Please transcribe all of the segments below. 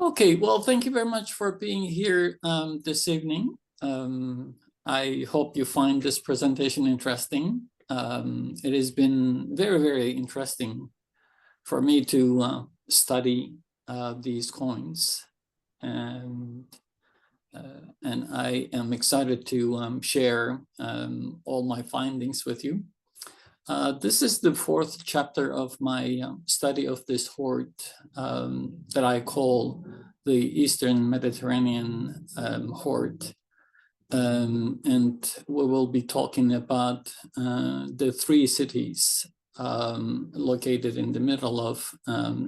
Okay, well, thank you very much for being here this evening. I hope you find this presentation interesting. It has been very, very interesting for me to study these coins. And I am excited to share all my findings with you. This is the fourth chapter of my study of this hoard that I call the Eastern Mediterranean hoard. And we will be talking about the three cities located in the middle of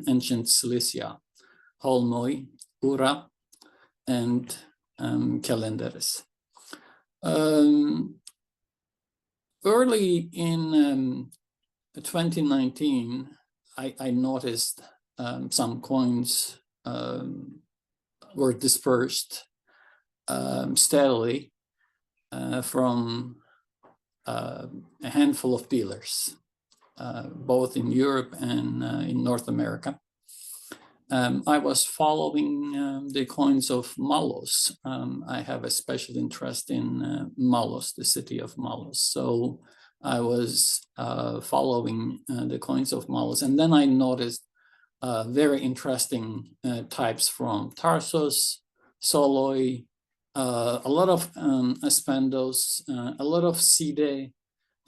ancient Cilicia: Holmoi-Ura and Kelenderis. Early in 2019, I noticed some coins were dispersed steadily from a handful of dealers, both in Europe and in North America. I was following the coins of Malos. I have a special interest in Malos, the city of Malos. So I was following the coins of Malos. And then I noticed very interesting types from Tarsus, Soloi, a lot of Aspendos, a lot of Side,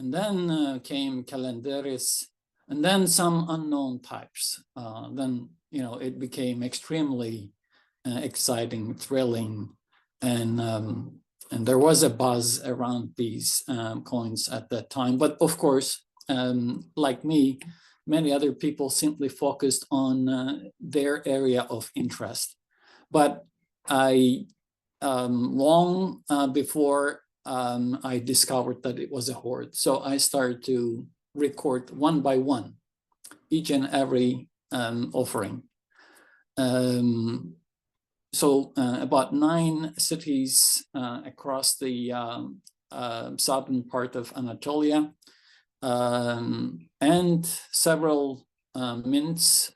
and then came Kelenderis, and then some unknown types. Then it became extremely exciting, thrilling, and there was a buzz around these coins at that time. But of course, like me, many other people simply focused on their area of interest. But I, long before I discovered that it was a hoard, so I started to record one by one each and every offering. So about 9 cities across the southern part of Anatolia, and several mints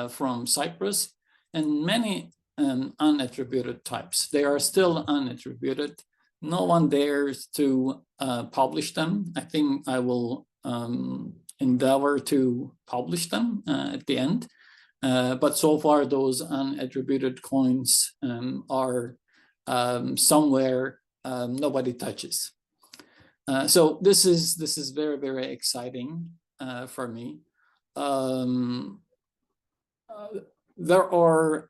from Cyprus, and many unattributed types. They are still unattributed. No one dares to publish them. I think I will endeavor to publish them at the end. But so far, those unattributed coins are somewhere nobody touches. So this is very, very exciting for me. There are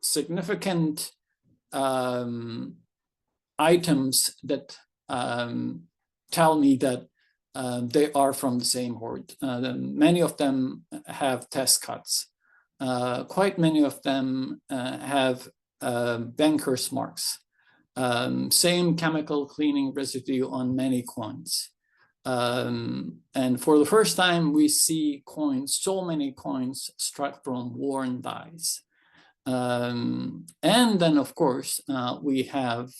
significant items that tell me that they are from the same hoard. Many of them have test cuts. Quite many of them have banker's marks. Same chemical cleaning residue on many coins. And for the first time, we see coins, so many coins struck from worn dies. And then, of course, we have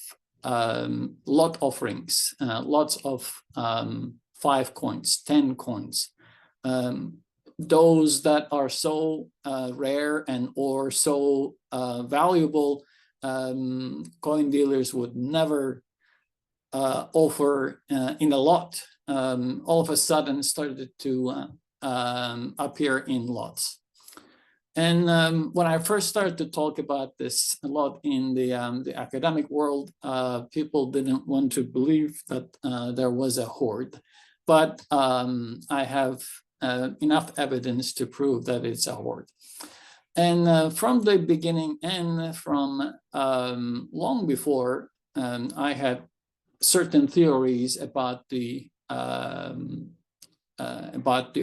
lot offerings, lots of 5 coins, 10 coins. Those that are so rare and or so valuable, coin dealers would never offer in a lot. All of a sudden started to appear in lots. And when I first started to talk about this a lot in the academic world, people didn't want to believe that there was a hoard. But I have enough evidence to prove that it's a hoard. And from the beginning and from long before, I had certain theories about the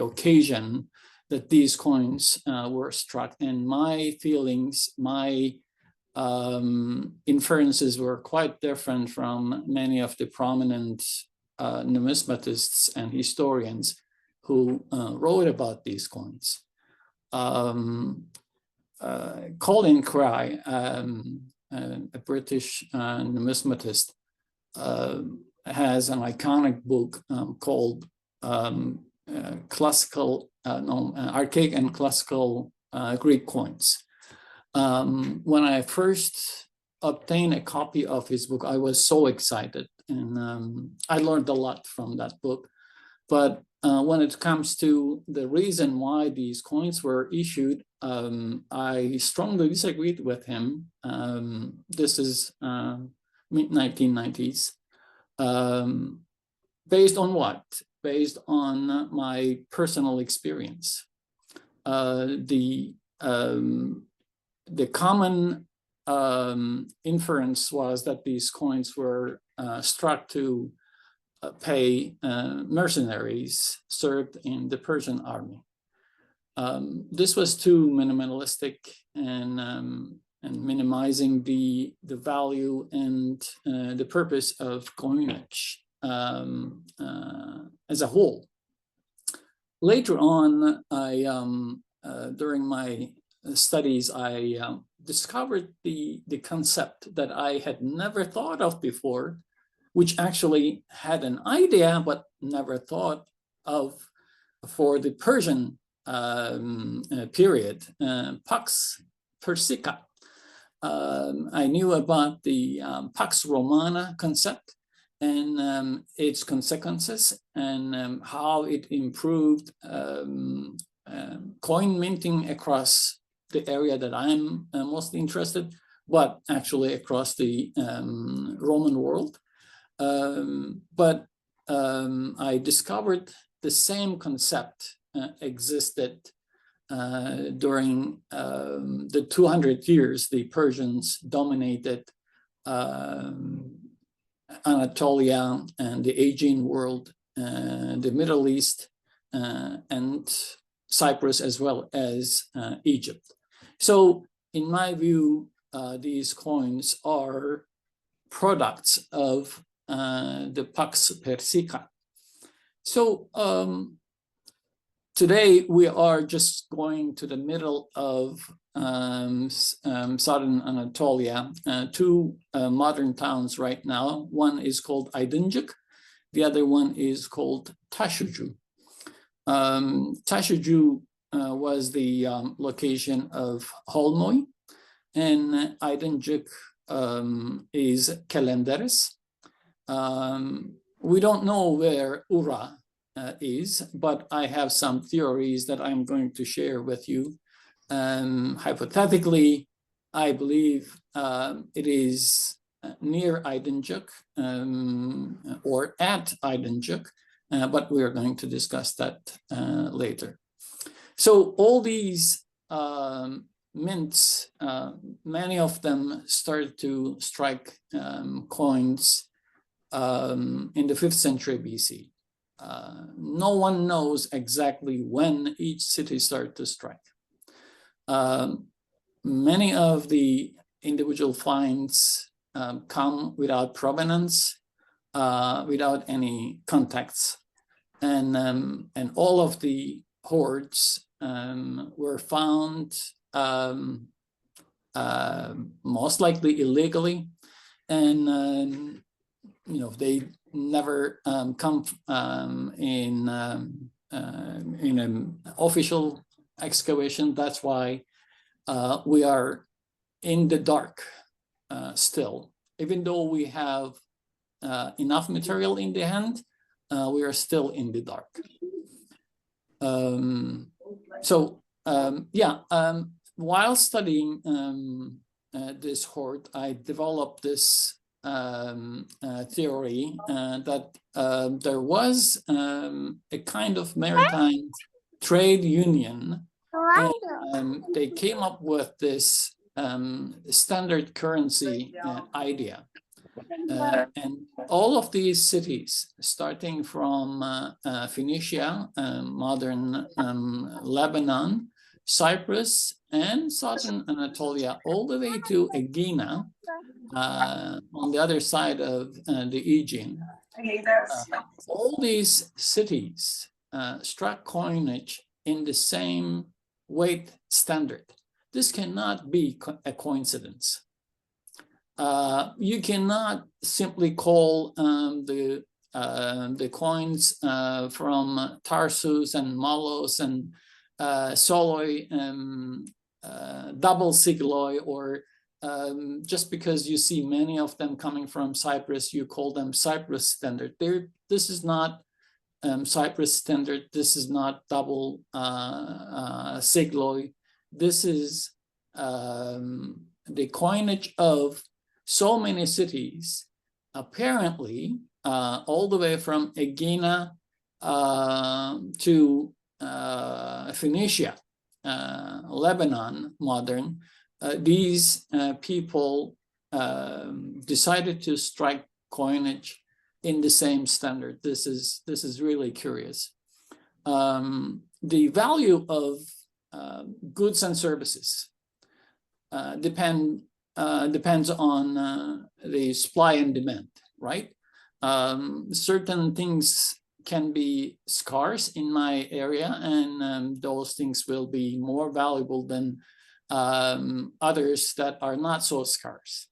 occasion that these coins were struck. And my feelings, my inferences were quite different from many of the prominent numismatists and historians who wrote about these coins. Colin Cry, a British numismatist, has an iconic book called Archaic and Classical Greek Coins. When I first obtained a copy of his book, I was so excited, and I learned a lot from that book. But when it comes to the reason why these coins were issued, I strongly disagreed with him. This is mid-1990s. Based on what? Based on my personal experience. The common inference was that these coins were struck to pay mercenaries served in the Persian army. This was too minimalistic and minimizing the value and the purpose of coinage as a whole. Later on, during my studies, I discovered the concept that I had never thought of before, which actually had an idea but never thought of for the Persian period, Pax Persica. I knew about the Pax Romana concept and its consequences, and how it improved coin minting across the area that I'm most interested, but actually across the Roman world. But I discovered the same concept existed during the 200 years the Persians dominated Anatolia and the Aegean world, the Middle East, and Cyprus, as well as Egypt. So in my view, these coins are products of the Pax Persica. So today we are just going to the middle of southern Anatolia, two modern towns right now. One is called Aydıncık, the other one is called Taşucu. Taşucu was the location of Holmoi, and Aydıncık is Kelenderis. We don't know where Ura is, but I have some theories that I'm going to share with you. Hypothetically, I believe it is near Aydıncık or at Aydıncık, but we are going to discuss that later. So all these mints, many of them started to strike coins in the 5th century BC. No one knows exactly when each city started to strike. Many of the individual finds come without provenance, without any contacts, and all of the hoards were found most likely illegally, and they never come in an official excavation. That's why we are in the dark still. Even though we have enough material in the hand, we are still in the dark. While studying this hoard, I developed this theory that there was a kind of maritime trade union, and they came up with this standard currency idea. And all of these cities, starting from Phoenicia, modern Lebanon, Cyprus, and southern Anatolia, all the way to Aegina, on the other side of the Aegean. All these cities struck coinage in the same weight standard. This cannot be a coincidence. You cannot simply call the coins from Tarsus and Malos and Soloi double sigloi, or just because you see many of them coming from Cyprus, you call them Cyprus standard. This is not Cyprus standard. This is not double sigloi. This is the coinage of so many cities, apparently all the way from Aegina to Phoenicia, Lebanon, modern. These people decided to strike coinage in the same standard. This is really curious. The value of goods and services depends on the supply and demand, right? Certain things can be scarce in my area, and those things will be more valuable than others that are not so scarce.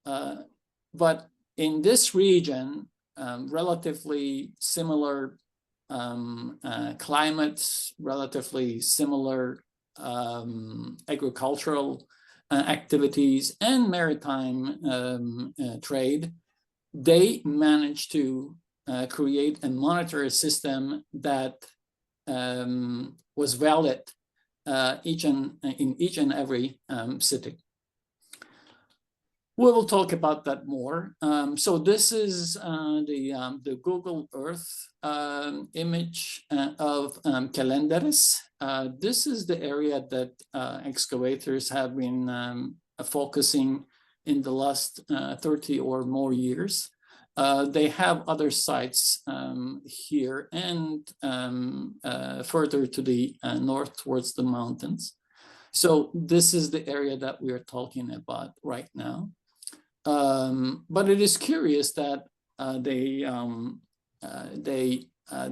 But in this region, relatively similar climates, relatively similar agricultural activities and maritime trade, they managed to create and monitor a system that was valid in each and every city. We will talk about that more. So this is the Google Earth image of Kelenderis. This is the area that excavators have been focusing in the last 30 or more years. They have other sites here and further to the north towards the mountains. So this is the area that we are talking about right now. But it is curious that they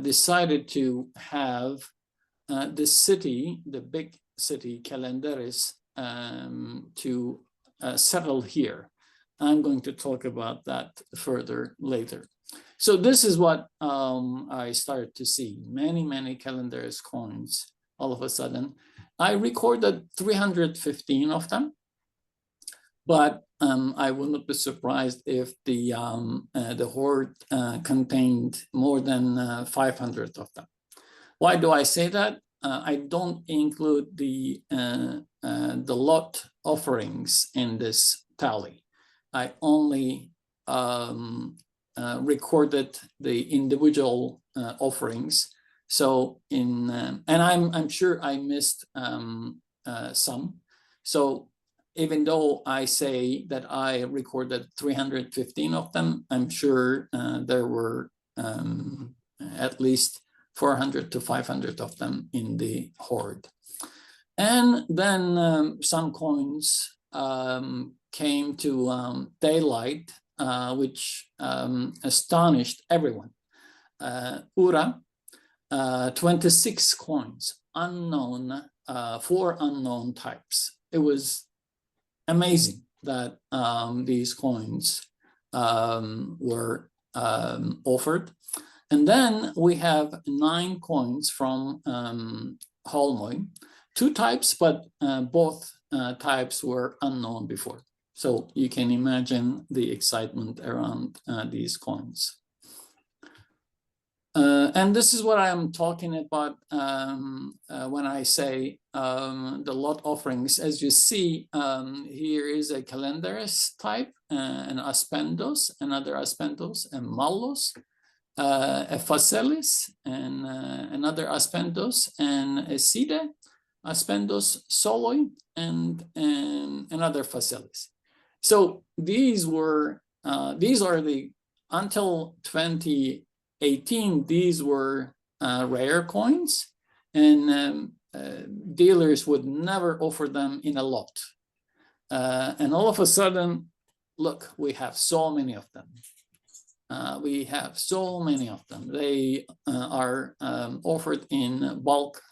decided to have the city, the big city, Kelenderis, to settle here. I'm going to talk about that further later. So this is what I started to see, many Kelenderis coins all of a sudden. I recorded 315 of them, but I will not be surprised if the hoard contained more than 500 of them. Why do I say that? I don't include the lot offerings in this tally. I only recorded the individual offerings. So and I'm sure I missed some. So even though I say that I recorded 315 of them, I'm sure there were at least 400 to 500 of them in the hoard. And then some coins came to daylight, which astonished everyone. Ura, 26 coins, unknown, 4 unknown types. It was amazing that these coins were offered. And then we have 9 coins from Holmoi, 2 types, but both types were unknown before. So you can imagine the excitement around these coins. And this is what I'm talking about when I say the lot offerings. As you see, here is a Kelenderis type, an aspendos, another aspendos, and mallos, a facellis, and another aspendos, and a side, aspendos soloi, and another facellis. So these are the, until 2018, these were rare coins, and dealers would never offer them in a lot. And all of a sudden, look, we have so many of them. We have so many of them. They are offered in bulk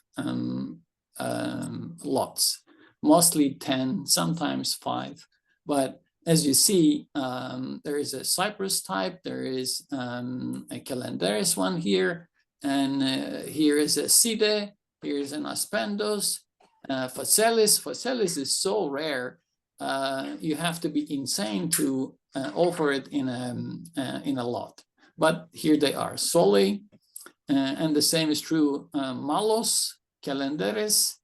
lots, mostly 10, sometimes 5. But as you see, there is a Cyprus type, there is a Kelenderis one here, and here is a side, here's an aspendos, Facellis is so rare, you have to be insane to offer it in a lot. But here they are, Soli, and the same is true, Kelenderis,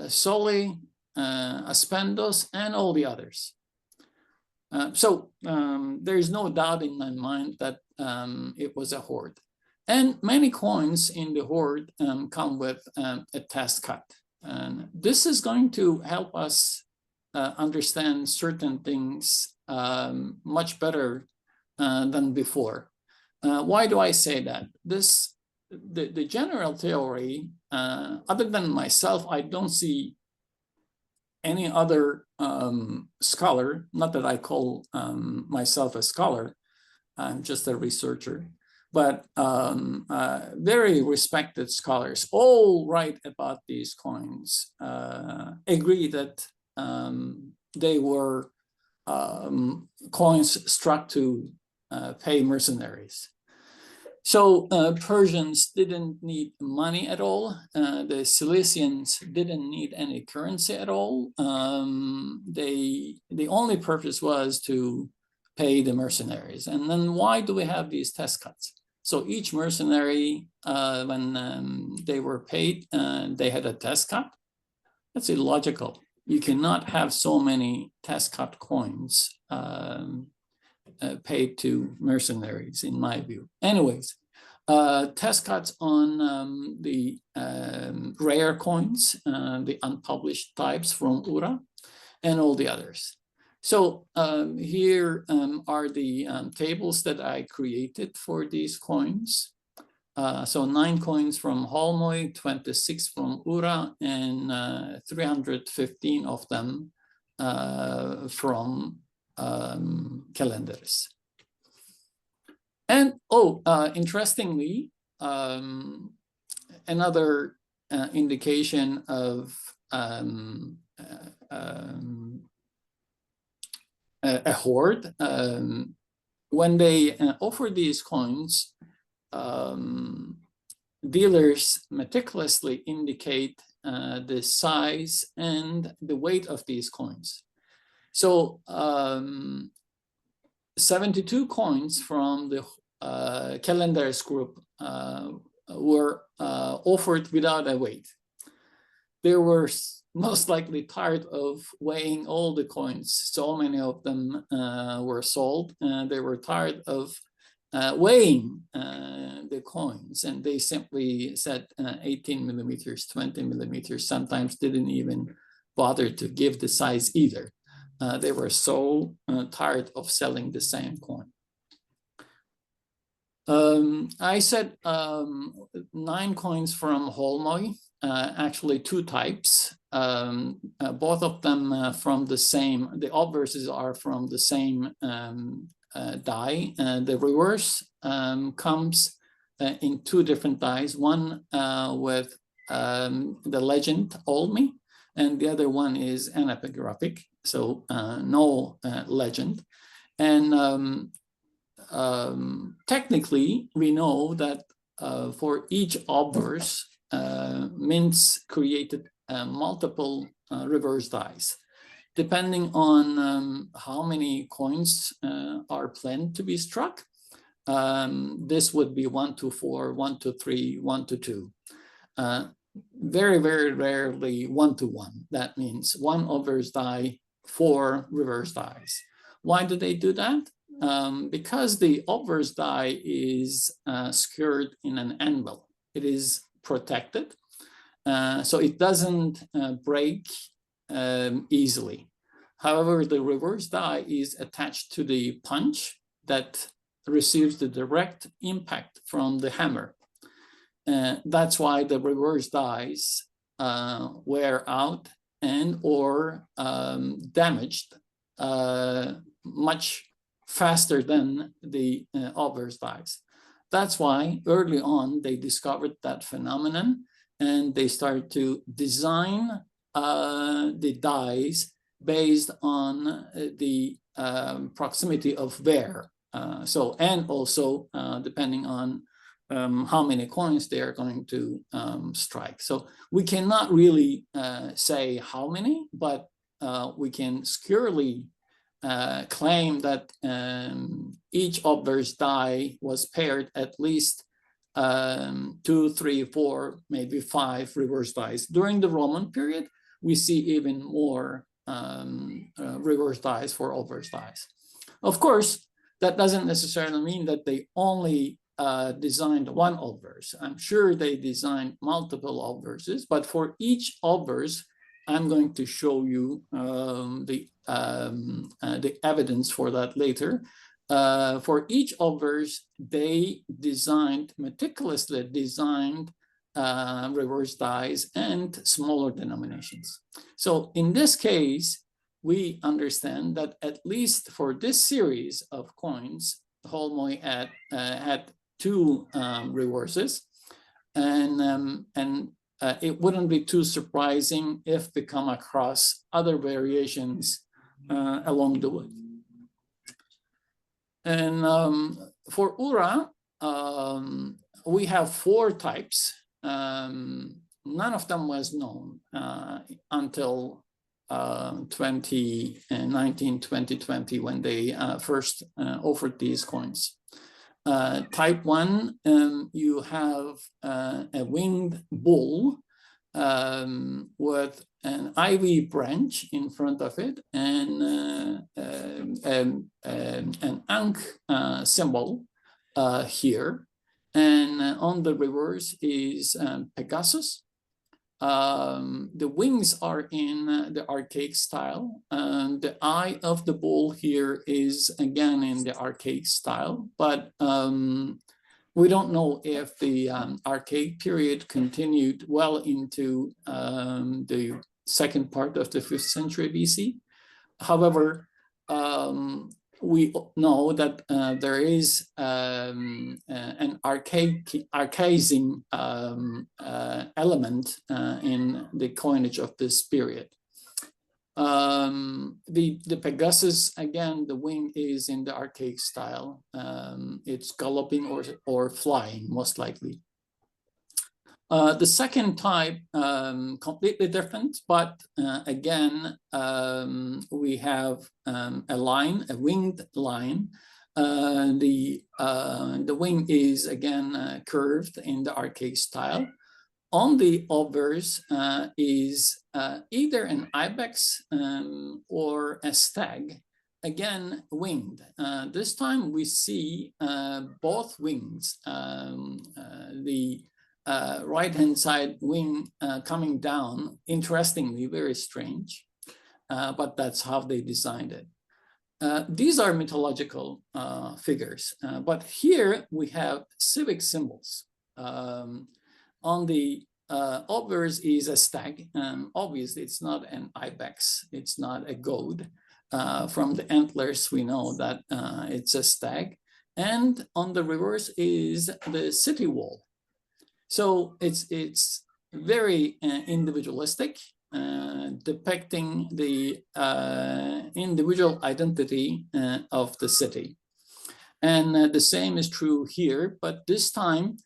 Soli, Aspendos, and all the others. So there is no doubt in my mind that it was a hoard. And many coins in the hoard come with a test cut. And this is going to help us understand certain things much better than before. Why do I say that? The general theory, other than myself, I don't see any other scholar, not that I call myself a scholar, I'm just a researcher, but very respected scholars all write about these coins, agree that they were coins struck to pay mercenaries. So Persians didn't need money at all. The Cilicians didn't need any currency at all. The only purpose was to pay the mercenaries. And then why do we have these test cuts? So each mercenary, when they were paid, they had a test cut. That's illogical. You cannot have so many test cut coins paid to mercenaries, in my view. Anyways, test cuts on the rare coins, the unpublished types from Ura, and all the others. So here are the tables that I created for these coins. So 9 coins from Holmoi, 26 from Ura, and 315 of them from Kelenderis. And interestingly, another indication of a hoard, when they offer these coins, dealers meticulously indicate the size and the weight of these coins. So 72 coins from the Kelenderis group were offered without a weight. They were most likely tired of weighing all the coins. So many of them were sold. They were tired of weighing the coins, and they simply said 18 millimeters, 20 millimeters, sometimes didn't even bother to give the size either. They were so tired of selling the same coin. I said 9 coins from Holmoi, actually 2 types, both of them from the same, the obverses are from the same die. The reverse comes in 2 different dies, one with the legend Olmi, and the other one is anapagraphic, so no legend. And technically, we know that for each obverse, mints created multiple reverse dies. Depending on how many coins are planned to be struck, this would be 1 to 4, 1 to 3, 1 to 2. Very, very rarely 1 to 1. That means 1 obverse die, 4 reverse dies. Why do they do that? Because the obverse die is secured in an anvil. It is protected, so it doesn't break easily. However, the reverse die is attached to the punch that receives the direct impact from the hammer. That's why the reverse dies wear out and or damaged much faster than the obverse dies. That's why early on they discovered that phenomenon, and they started to design the dies based on the proximity of wear. And also depending on how many coins they are going to strike. So we cannot really say how many, but we can securely claim that each obverse die was paired at least 2, 3, 4, maybe 5 reverse dies. During the Roman period, we see even more reverse dies for obverse dies. Of course, that doesn't necessarily mean that they only designed one obverse. I'm sure they designed multiple obverses, but for each obverse, I'm going to show you the evidence for that later. For each obverse, they meticulously designed reverse dies and smaller denominations. So in this case, we understand that at least for this series of coins, Holmoi had 2 reverses, and it wouldn't be too surprising if we come across other variations along the way. And for Ura, we have 4 types. None of them was known until 2020 when they first offered these coins. Type 1, you have a winged bull with an ivy branch in front of it and an ankh symbol here. And on the reverse is Pegasus. The wings are in the archaic style. The eye of the bull here is again in the archaic style, but we don't know if the archaic period continued well into the second part of the 5th century BC. However, we know that there is an archaism element in the coinage of this period. The Pegasus, again, the wing is in the archaic style. It's galloping or flying, most likely. The second type, completely different, but again, we have a line, a winged line. The wing is again curved in the archaic style. On the obverse is either an ibex or a stag, again winged. This time we see both wings. The right-hand side wing coming down, interestingly, very strange, but that's how they designed it. These are mythological figures, but here we have civic symbols. On the obverse is a stag. Obviously, it's not an ibex. It's not a goat. From the antlers, we know that it's a stag. And on the reverse is the city wall. So it's very individualistic, depicting the individual identity of the city. And the same is true here, but this time,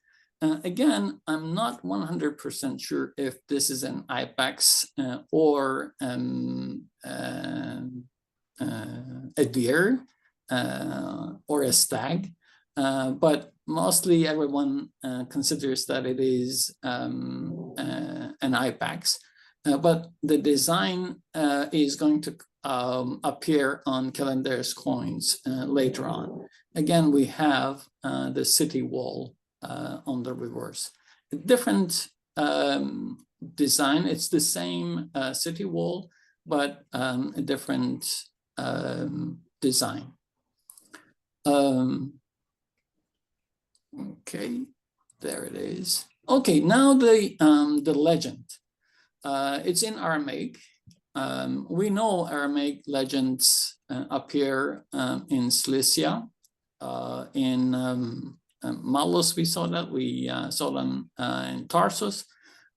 again, I'm not 100% sure if this is an ibex or a deer or a stag, but mostly everyone considers that it is an ibex. But the design is going to appear on Kelenderis coins later on. Again, we have the city wall on the reverse. A different design. It's the same city wall, but a different design. Okay, there it is. Okay, now the legend. It's in Aramaic. We know Aramaic legends appear in Cilicia, in Malus. We saw that. We saw them in Tarsus,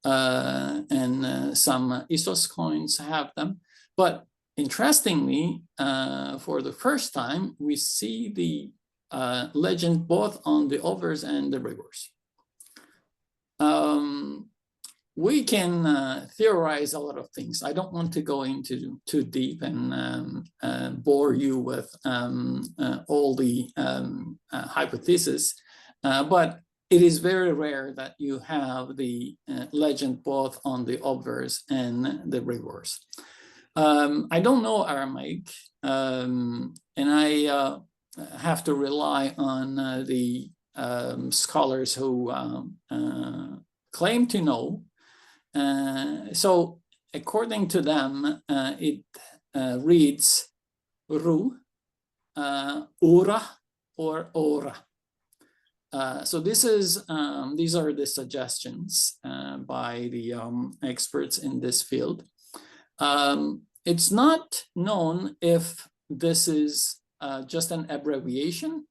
and some Issos coins have them. But interestingly, for the first time, we see the legend both on the overs and the reverse. We can theorize a lot of things. I don't want to go into too deep and bore you with all the hypotheses, but it is very rare that you have the legend both on the obverse and the reverse. I don't know Aramaic, and I have to rely on the scholars who claim to know. So according to them, it reads Ru, Ura, or Ora. So this is these are the suggestions by the experts in this field. It's not known if this is just an abbreviation,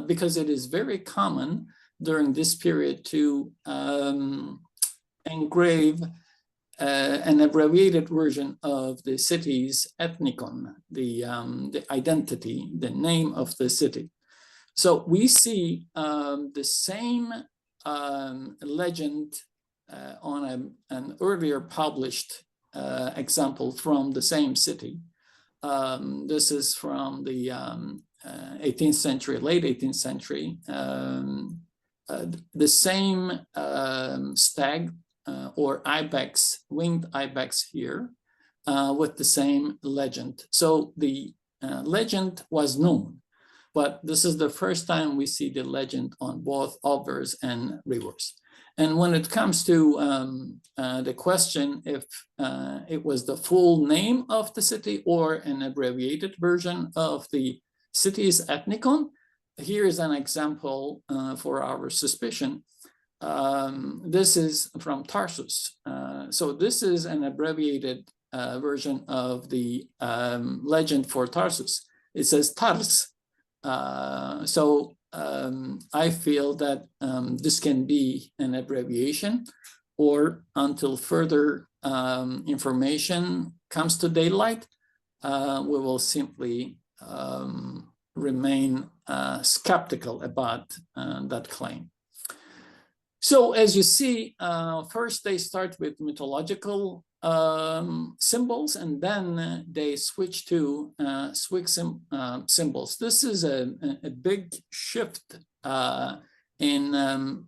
because it is very common during this period to engrave an abbreviated version of the city's ethnicon, the identity, the name of the city. So we see the same legend on an earlier published example from the same city. This is from the 18th century, late 18th century. The same stag or ibex, winged ibex here, with the same legend. So the legend was known, but this is the first time we see the legend on both obverse and reverse. And when it comes to the question if it was the full name of the city or an abbreviated version of the city's ethnicon, here is an example for our suspicion. This is from Tarsus. So this is an abbreviated version of the legend for Tarsus. It says Tars. So I feel that this can be an abbreviation, or until further information comes to daylight, we will simply remain skeptical about that claim. So as you see, first they start with mythological symbols, and then they switch to Swig symbols. This is a big shift in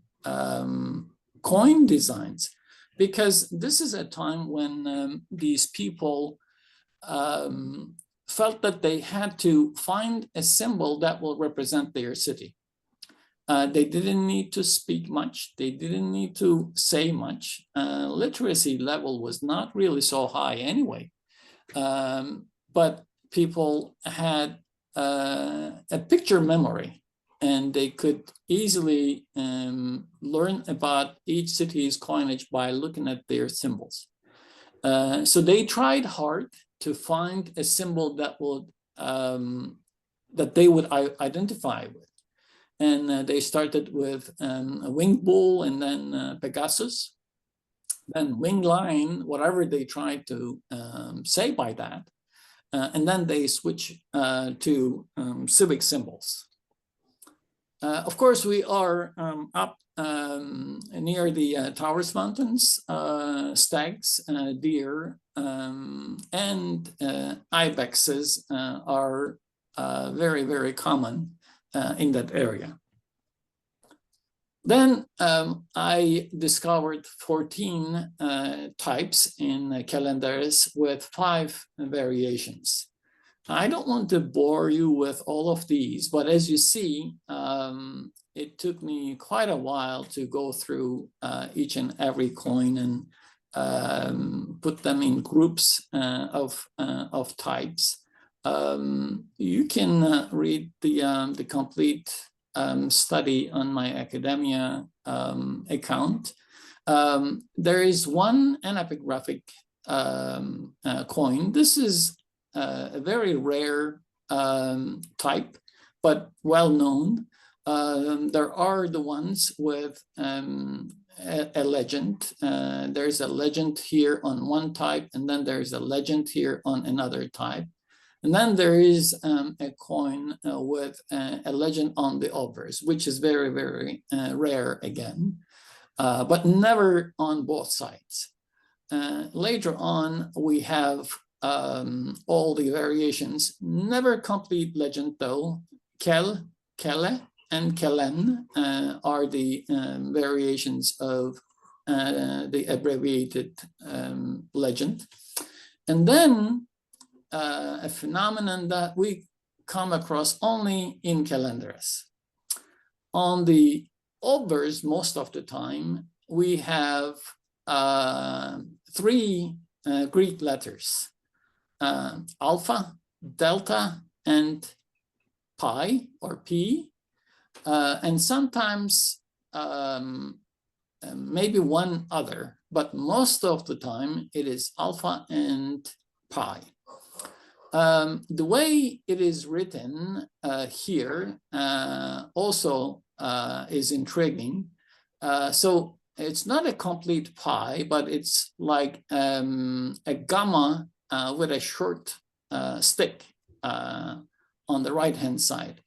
coin designs, because this is a time when these people felt that they had to find a symbol that will represent their city. They didn't need to speak much. They didn't need to say much. Literacy level was not really so high anyway. But people had a picture memory, and they could easily learn about each city's coinage by looking at their symbols. So they tried hard to find a symbol that would that they would identify with. And they started with a winged bull, and then Pegasus, then winged lion, whatever they tried to say by that. And then they switch to civic symbols. Of course, we are up near the Taurus Mountains. Stags, deer, and ibexes are very, very common in that area. Then I discovered 14 types in Kelenderis with 5 variations. I don't want to bore you with all of these, but as you see, it took me quite a while to go through each and every coin and put them in groups of types. You can read the complete study on my academia account. There is one anapigraphic coin. This is a very rare type, but well known. There are the ones with a legend. There's a legend here on one type, and then there's a legend here on another type. And then there is a coin with a legend on the obverse, which is very, very rare again, but never on both sides. Later on, we have all the variations, never complete legend though. Kel, Kele, and Kelen are the variations of the abbreviated legend. And then a phenomenon that we come across only in Kelenderis. On the obverse, most of the time, we have 3 Greek letters, alpha, delta, and pi or p, and sometimes maybe one other, but most of the time it is alpha and pi. The way it is written here also is intriguing. So it's not a complete pi, but it's like a gamma with a short stick on the right-hand side.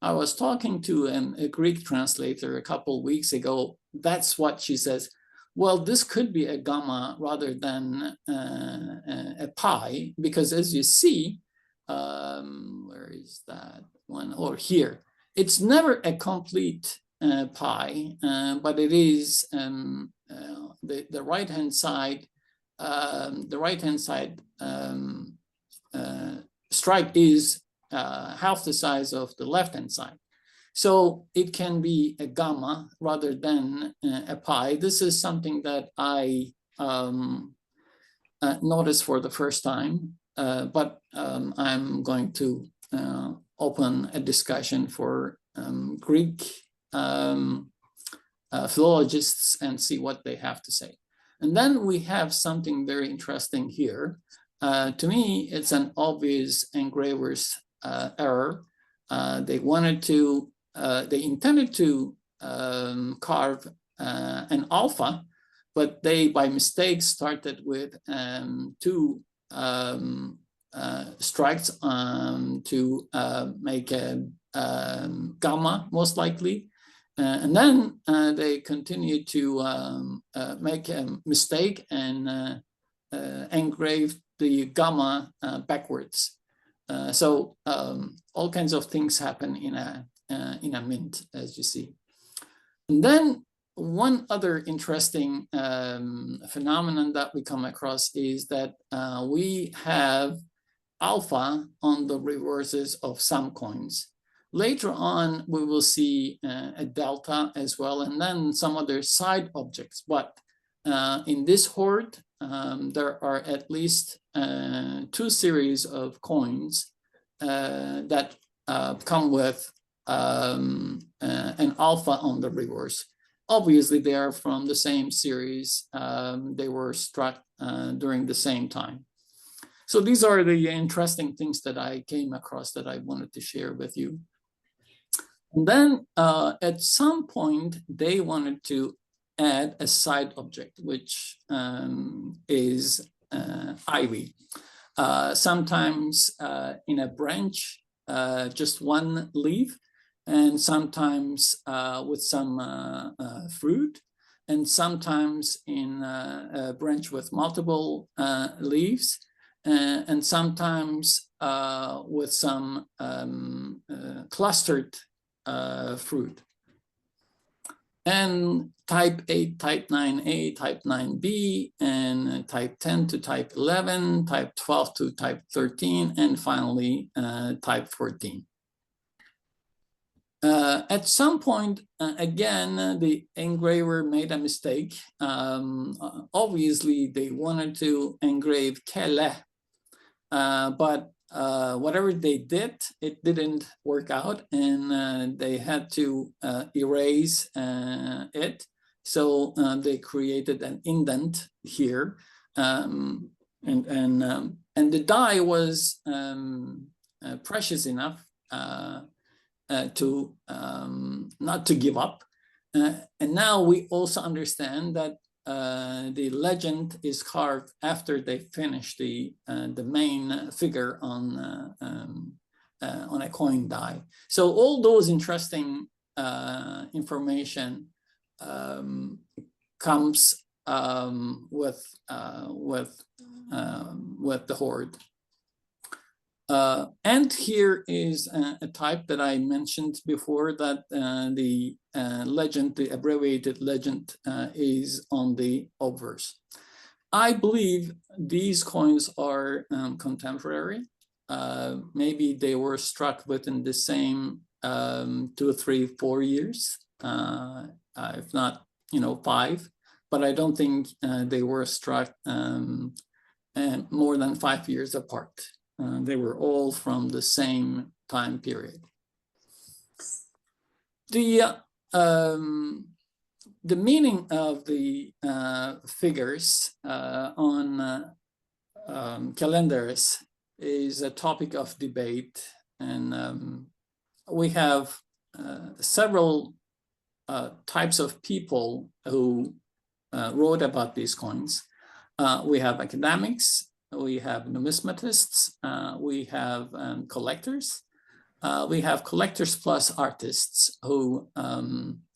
I was talking to a Greek translator a couple of weeks ago. That's what she says. Well, this could be a gamma rather than a pi, because as you see, where is that one? Or here, it's never a complete pi, but it is the right-hand side. The right-hand side stripe is half the size of the left-hand side. So it can be a gamma rather than a pi. This is something that I noticed for the first time, but I'm going to open a discussion for Greek philologists and see what they have to say. And then we have something very interesting here. To me, it's an obvious engraver's error. They intended to carve an alpha, but they, by mistake, started with 2 strikes to make a gamma, most likely. And then they continued to make a mistake and engrave the gamma backwards. So all kinds of things happen in a mint, as you see. And then one other interesting phenomenon that we come across is that we have alpha on the reverses of some coins. Later on, we will see a delta as well, and then some other side objects. But in this hoard, there are at least 2 series of coins that come with an alpha on the reverse. Obviously, they are from the same series. They were struck during the same time. So these are the interesting things that I came across that I wanted to share with you. And then at some point, they wanted to add a side object, which is ivy. Sometimes in a branch, just one leaf, and sometimes with some fruit, and sometimes in a branch with multiple leaves, and sometimes with some clustered fruit. And type 8, type 9a, type 9b, and type 10 to type 11, type 12 to type 13, and finally type 14. At some point, again, the engraver made a mistake. Obviously, they wanted to engrave Kele, but whatever they did, it didn't work out, and they had to erase it. So they created an indent here, and the die was precious enough to not to give up. And now we also understand that the legend is carved after they finish the main figure on a coin die. So all those interesting information comes with the Hoard. And here is a type that I mentioned before, that the legend, the abbreviated legend, is on the obverse. I believe these coins are contemporary. Maybe they were struck within the same 2, 3, 4 years, if not, 5. But I don't think they were struck more than 5 years apart. They were all from the same time period. The meaning of the figures on Kelenderis is a topic of debate, and we have several types of people who wrote about these coins. We have academics, we have numismatists, we have collectors, we have collectors plus artists who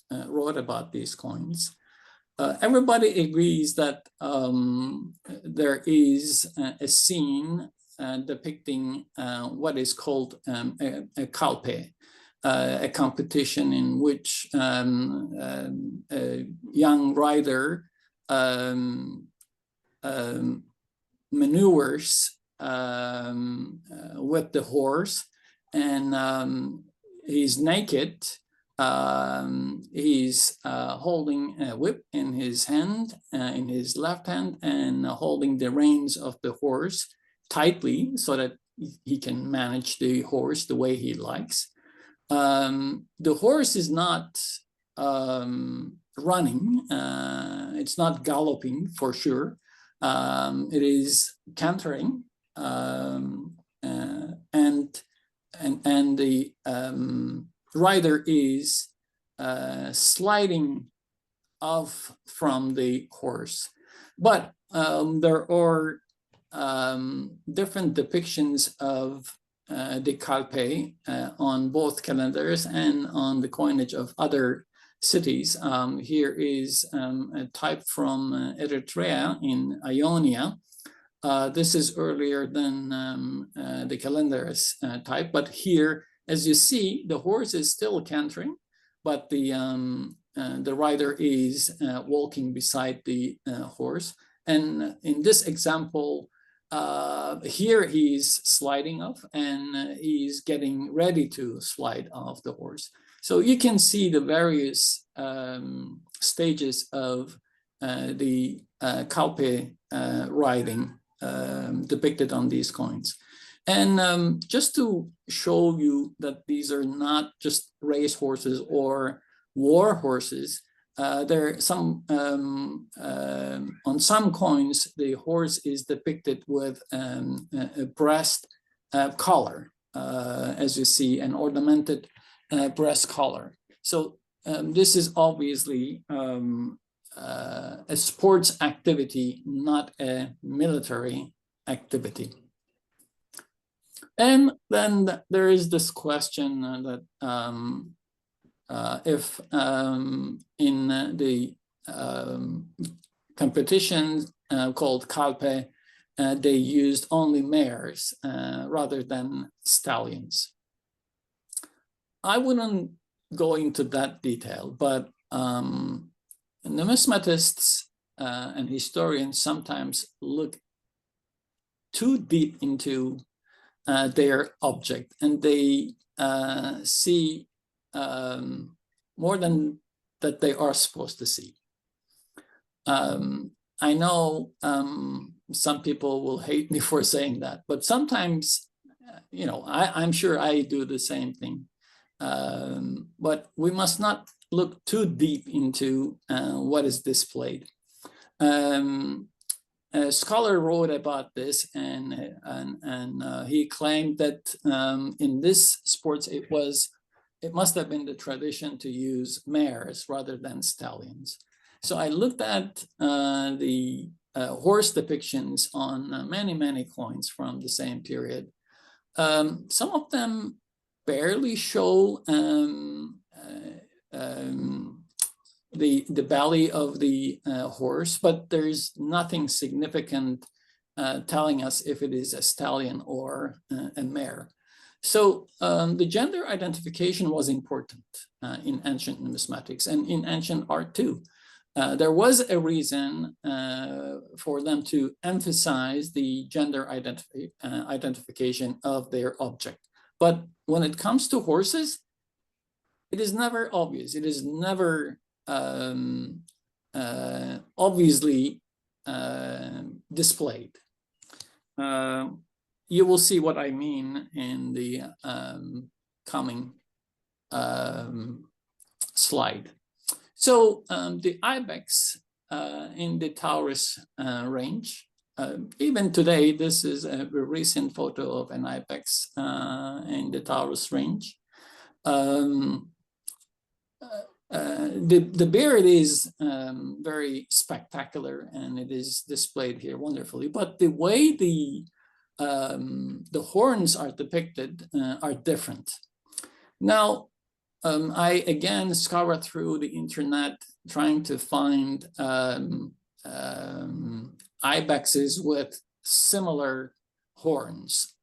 wrote about these coins. Everybody agrees that there is a scene depicting what is called a kalpe, a competition in which a young rider maneuvers with the horse, and he's naked. He's holding a whip in his hand, in his left hand, and holding the reins of the horse tightly so that he can manage the horse the way he likes. The horse is not running, it's not galloping for sure. It is cantering, and the rider is sliding off from the horse. But there are different depictions of the kalpe on both calendars and on the coinage of other cities. Here is a type from Eritrea in Ionia. This is earlier than the Kelenderis type, but here, as you see, the horse is still cantering, but the rider is walking beside the horse. And in this example, here he's sliding off, and he's getting ready to slide off the horse. So you can see the various stages of the kalpe riding depicted on these coins. And just to show you that these are not just race horses or war horses, there are some, on some coins, the horse is depicted with a breast collar, as you see, an ornamented breast collar. So this is obviously a sports activity, not a military activity. And then there is this question that if in the competitions called kalpe, they used only mares rather than stallions. I wouldn't go into that detail, but numismatists and historians sometimes look too deep into their object, and they see more than that they are supposed to see. I know some people will hate me for saying that, but sometimes, I'm sure I do the same thing. But we must not look too deep into what is displayed. A scholar wrote about this, and he claimed that in this sports it must have been the tradition to use mares rather than stallions. So I looked at the horse depictions on many coins from the same period. Some of them barely show the belly of the horse, but there's nothing significant telling us if it is a stallion or a mare. So the gender identification was important in ancient numismatics and in ancient art too. There was a reason for them to emphasize the gender identification of their object. But when it comes to horses, it is never obvious. It is never obviously displayed. You will see what I mean in the coming slide. So the ibex in the Taurus range, even today, this is a recent photo of an ibex in the Taurus range. The beard is very spectacular, and it is displayed here wonderfully. But the way the horns are depicted are different. Now, I again scoured through the internet trying to find ibexes with similar horns,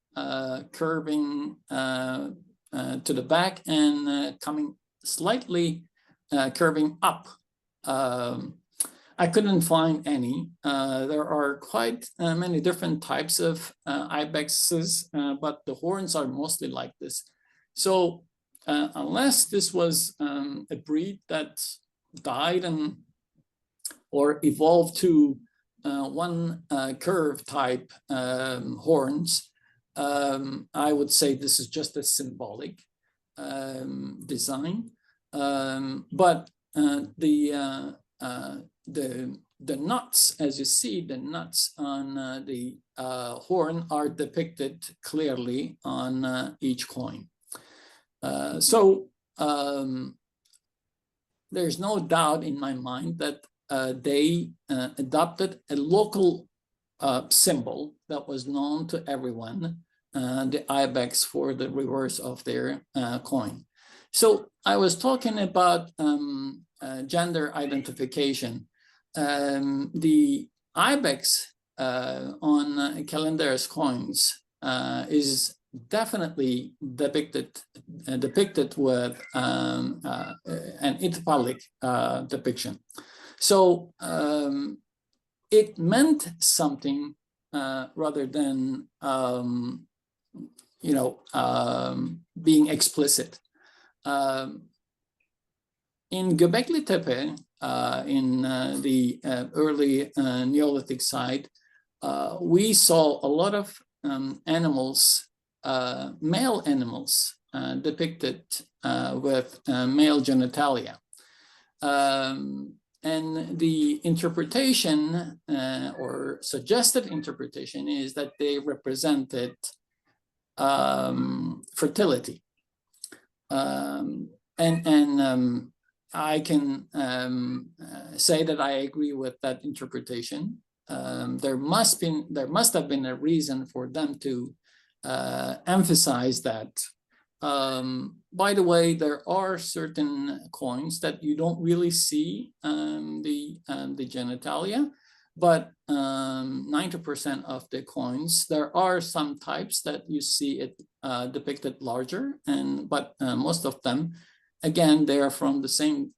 curving to the back and coming slightly curving up. I couldn't find any. There are quite many different types of ibexes, but the horns are mostly like this. So unless this was a breed that died and or evolved to one curve type horns, I would say this is just a symbolic design. But the nuts, as you see, the nuts on the horn are depicted clearly on each coin. So there's no doubt in my mind that they adopted a local symbol that was known to everyone, the ibex for the reverse of their coin. So I was talking about gender identification. The ibex on Kelenderis coins is definitely depicted with an italic depiction. So it meant something rather than being explicit. In Göbekli Tepe, in the early Neolithic side, we saw a lot of animals, male animals, depicted with male genitalia. And the interpretation or suggested interpretation is that they represented fertility. I can say that I agree with that interpretation. There must have been a reason for them to emphasize that. By the way, there are certain coins that you don't really see the genitalia, but 90% of the coins, there are some types that you see it depicted larger, but most of them, again, they are from the same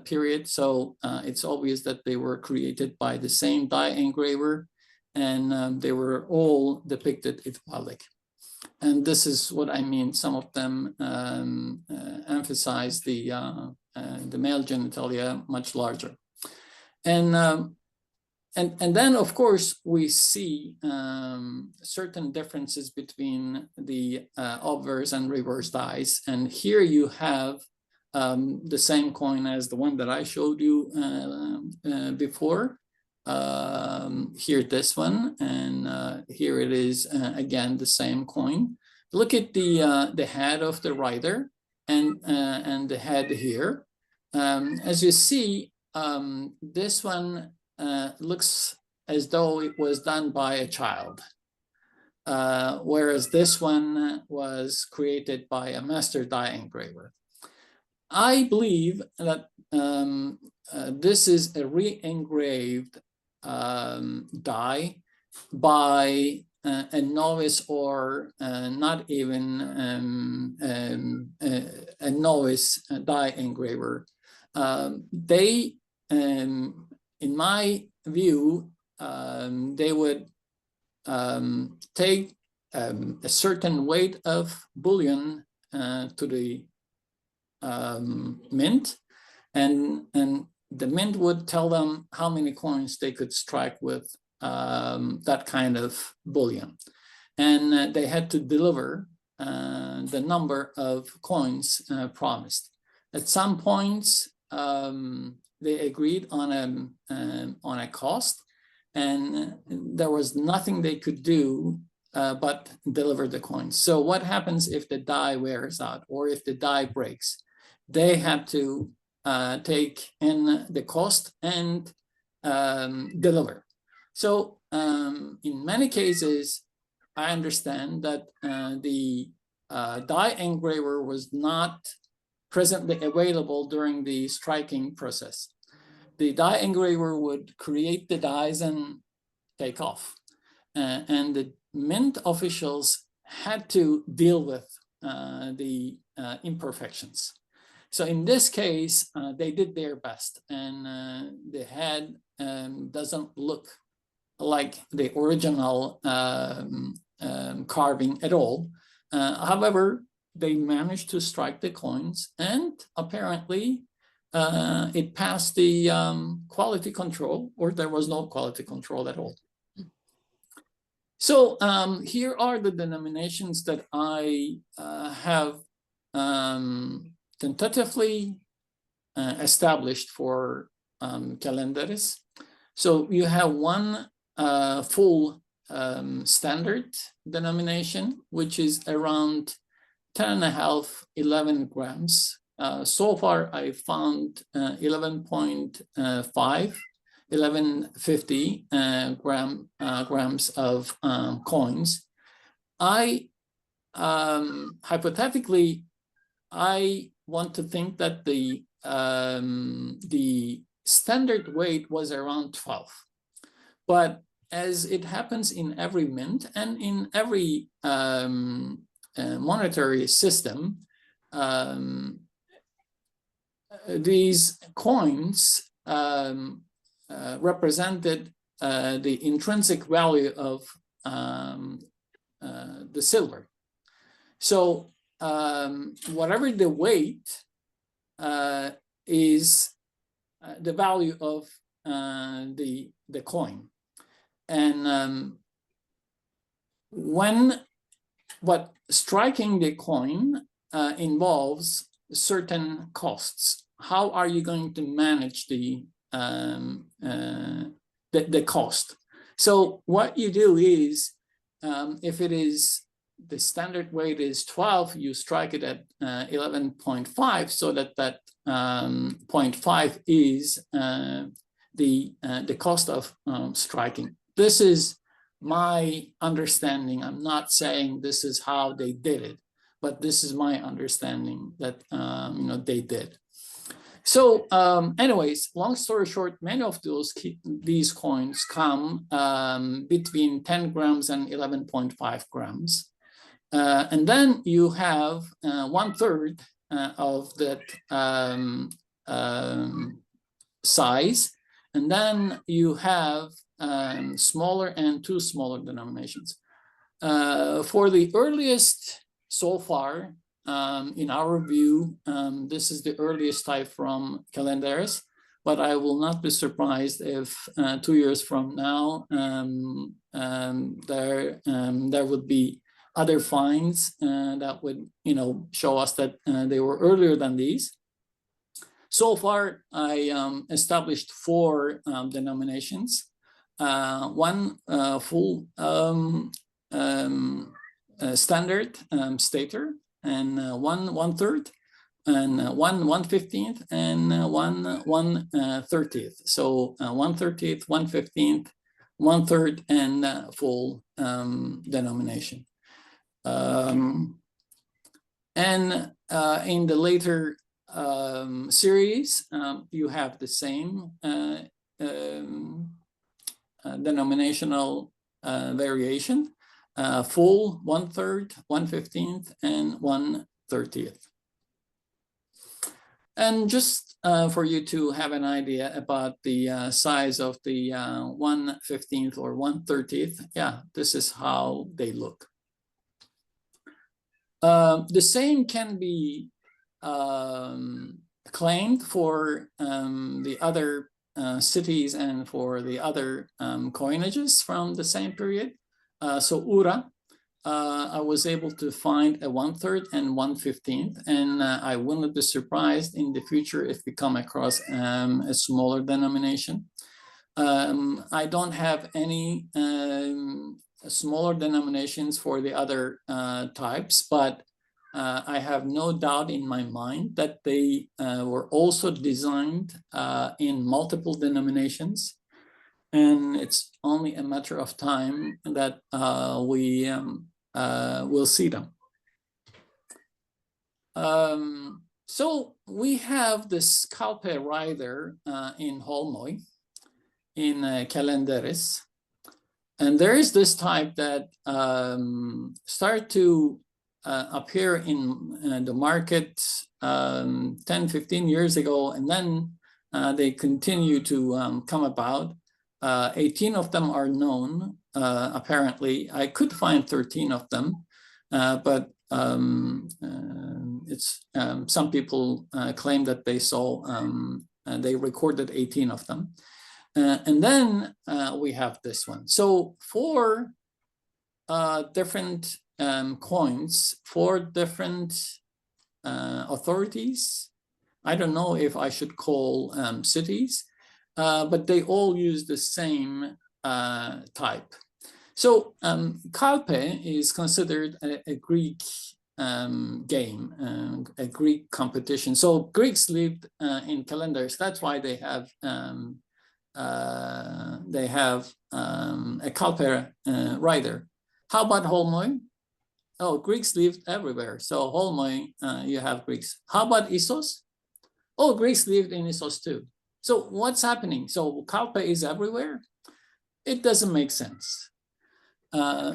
period, so it's obvious that they were created by the same die engraver, and they were all depicted italic. And this is what I mean. Some of them emphasize the male genitalia much larger, and then of course we see certain differences between the obverse and reverse dies. And here you have the same coin as the one that I showed you before. Here, this one, and here it is again, the same coin. Look at the head of the rider and the head here. As you see, this one looks as though it was done by a child, whereas this one was created by a master die engraver. I believe that this is a re-engraved die by a novice or not even a novice die engraver. They, in my view, they would take a certain weight of bullion to the mint, and the mint would tell them how many coins they could strike with that kind of bullion, and they had to deliver the number of coins promised. At some points, they agreed on a cost, and there was nothing they could do but deliver the coins. So what happens if the die wears out or if the die breaks? They had to take in the cost and deliver. So in many cases, I understand that the die engraver was not presently available during the striking process. The die engraver would create the dies and take off. And the mint officials had to deal with the imperfections. So in this case, they did their best, and the head doesn't look like the original carving at all. However, they managed to strike the coins, and apparently it passed the quality control, or there was no quality control at all. So here are the denominations that I have tentatively established for Kelenderis. So you have one full standard denomination, which is around 10.5, 11 grams. So far, I found 11.5, 1150 grams of coins. Hypothetically, I want to think that the standard weight was around 12. But as it happens in every mint and in every monetary system, these coins represented the intrinsic value of the silver. So whatever the weight is the value of the coin. And what striking the coin involves certain costs. How are you going to manage the cost? So what you do is, if it is the standard weight is 12, you strike it at 11.5, so that 0.5 is the cost of striking. This is my understanding. I'm not saying this is how they did it, but this is my understanding that they did. So anyways, long story short, many of these coins come between 10 grams and 11.5 grams. And then you have 1/3 of that size. And then you have smaller and two smaller denominations. For the earliest so far, in our view, this is the earliest type from Kelenderis, but I will not be surprised if 2 years from now there would be other finds that would show us that they were earlier than these. So far, I established 4 denominations, one full standard stater, and 1/3, and 1/15 and 1/30. So 1/30, 1/15, 1/3, and full denomination. And in the later series, you have the same denominational variation, full, 1/3, 1/15, and 1/30. And just for you to have an idea about the size of the 1/15 or 1/30, yeah, this is how they look. The same can be claimed for the other cities and for the other coinages from the same period. So Ura, I was able to find a 1/3 and 1/15, and I wouldn't be surprised in the future if we come across a smaller denomination. I don't have any smaller denominations for the other types, but I have no doubt in my mind that they were also designed in multiple denominations, and it's only a matter of time that we will see them. So we have this Kalpe rider in Holmoi, in Kelenderis, and there is this type that started to appear in the market 10-15 years ago, and then they continue to come about. 18 of them are known, apparently. I could find 13 of them, but it's some people claim that they saw, they recorded 18 of them. And then we have this one. So 4 different coins, 4 different authorities. I don't know if I should call cities, but they all use the same type. So Kalpe is considered a Greek game, a Greek competition. So Greeks lived in calendars. That's why they have a Kalpe rider. How about Holmoi? Oh, Greeks lived everywhere. So Holmoi, you have Greeks. How about Issos? Oh, Greeks lived in Issos too. So what's happening? So Kalpe is everywhere? It doesn't make sense.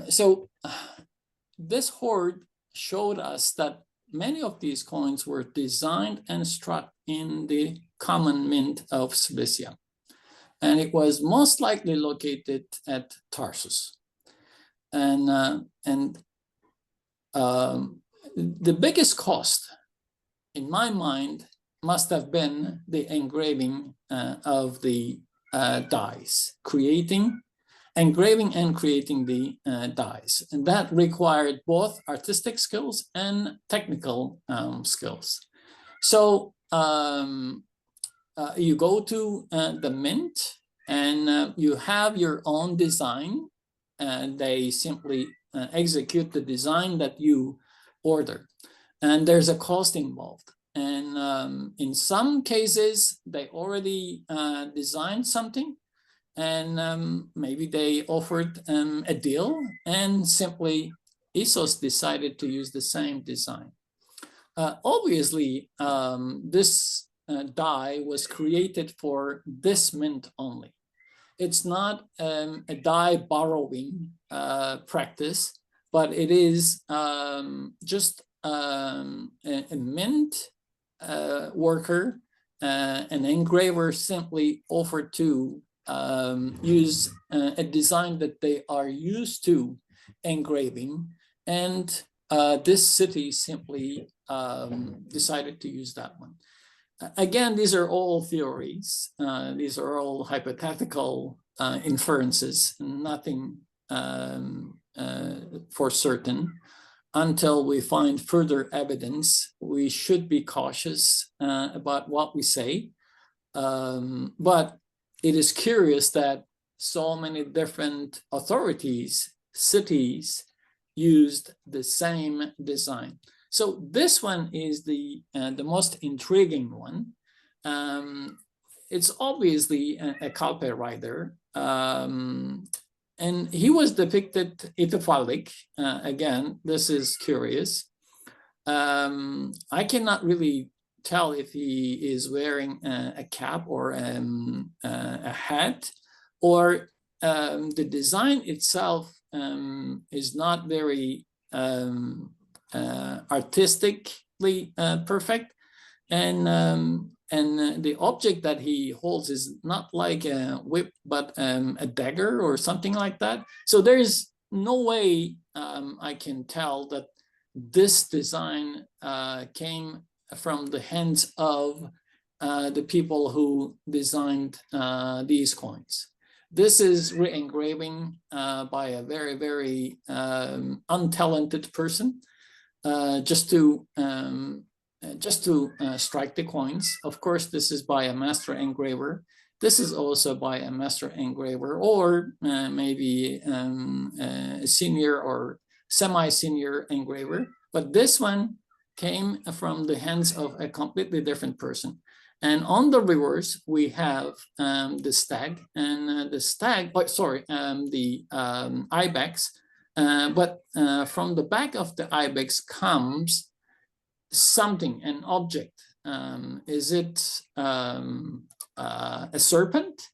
So this hoard showed us that many of these coins were designed and struck in the common mint of Cilicia, and it was most likely located at Tarsus. And the biggest cost, in my mind, must have been the engraving of the dies, engraving and creating the dies. And that required both artistic skills and technical skills. So you go to the mint and you have your own design, and they simply execute the design that you order. And there's a cost involved. And in some cases, they already designed something, and maybe they offered a deal, and simply Issos decided to use the same design. Obviously, this die was created for this mint only. It's not a die borrowing practice, but it is just a mint worker, an engraver simply offered to use a design that they are used to engraving, and this city simply decided to use that one. Again, these are all theories. These are all hypothetical inferences, nothing for certain. Until we find further evidence, we should be cautious about what we say. But it is curious that so many different authorities, cities, used the same design. So this one is the most intriguing one. It's obviously a Kalpe rider, and he was depicted ithyphallic. Again, this is curious. I cannot really tell if he is wearing a cap or a hat, or the design itself is not very artistically perfect, and the object that he holds is not like a whip, but a dagger or something like that. So there's no way I can tell that this design came from the hands of the people who designed these coins. This is re-engraving by a very, very untalented person, just to strike the coins. Of course, this is by a master engraver. This is also by a master engraver, or maybe a senior or semi-senior engraver. But this one came from the hands of a completely different person. And on the reverse, we have the stag, and the stag, the ibex. But from the back of the ibex comes something, an object. Is it a serpent?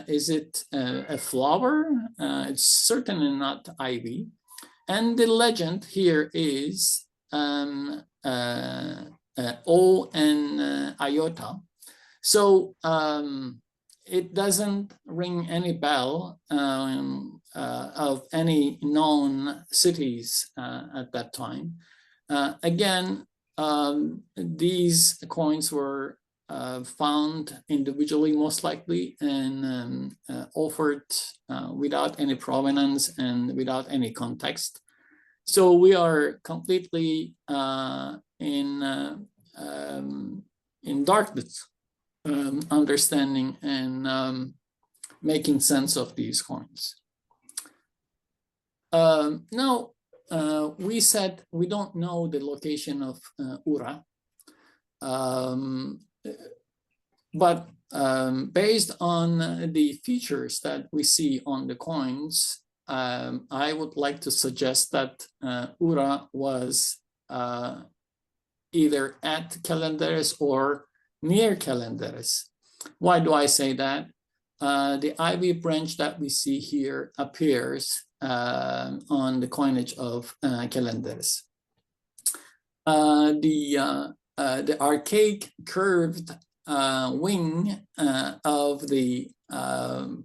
Is it a flower? It's certainly not ivy. And the legend here is O and iota. So it doesn't ring any bell of any known cities at that time. Again, these coins were found individually, most likely, and offered without any provenance and without any context. So we are completely in darkness, understanding and making sense of these coins. Now, we said we don't know the location of Ura, but based on the features that we see on the coins, I would like to suggest that Ura was either at Kelenderis or near Kelenderis. Why do I say that? The ivy branch that we see here appears on the coinage of Kelenderis. The archaic curved wing of the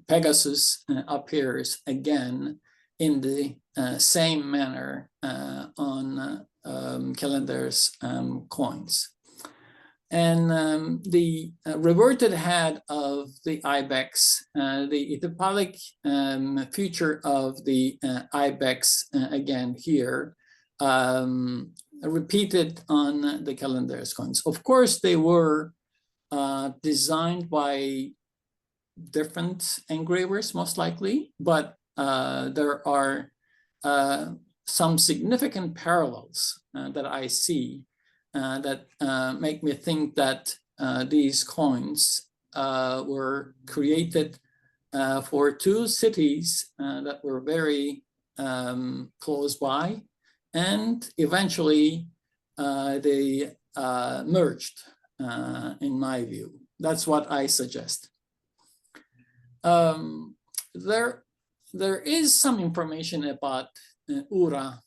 Pegasus appears again in the same manner on Kelenderis coins. And the reverted head of the ibex, the ithyphallic feature of the ibex, again here, repeated on the Kelenderis coins. Of course, they were designed by different engravers, most likely, but there are some significant parallels that I see that make me think that these coins were created for two cities that were very close by, and eventually they merged, in my view. That's what I suggest. There is some information about Ura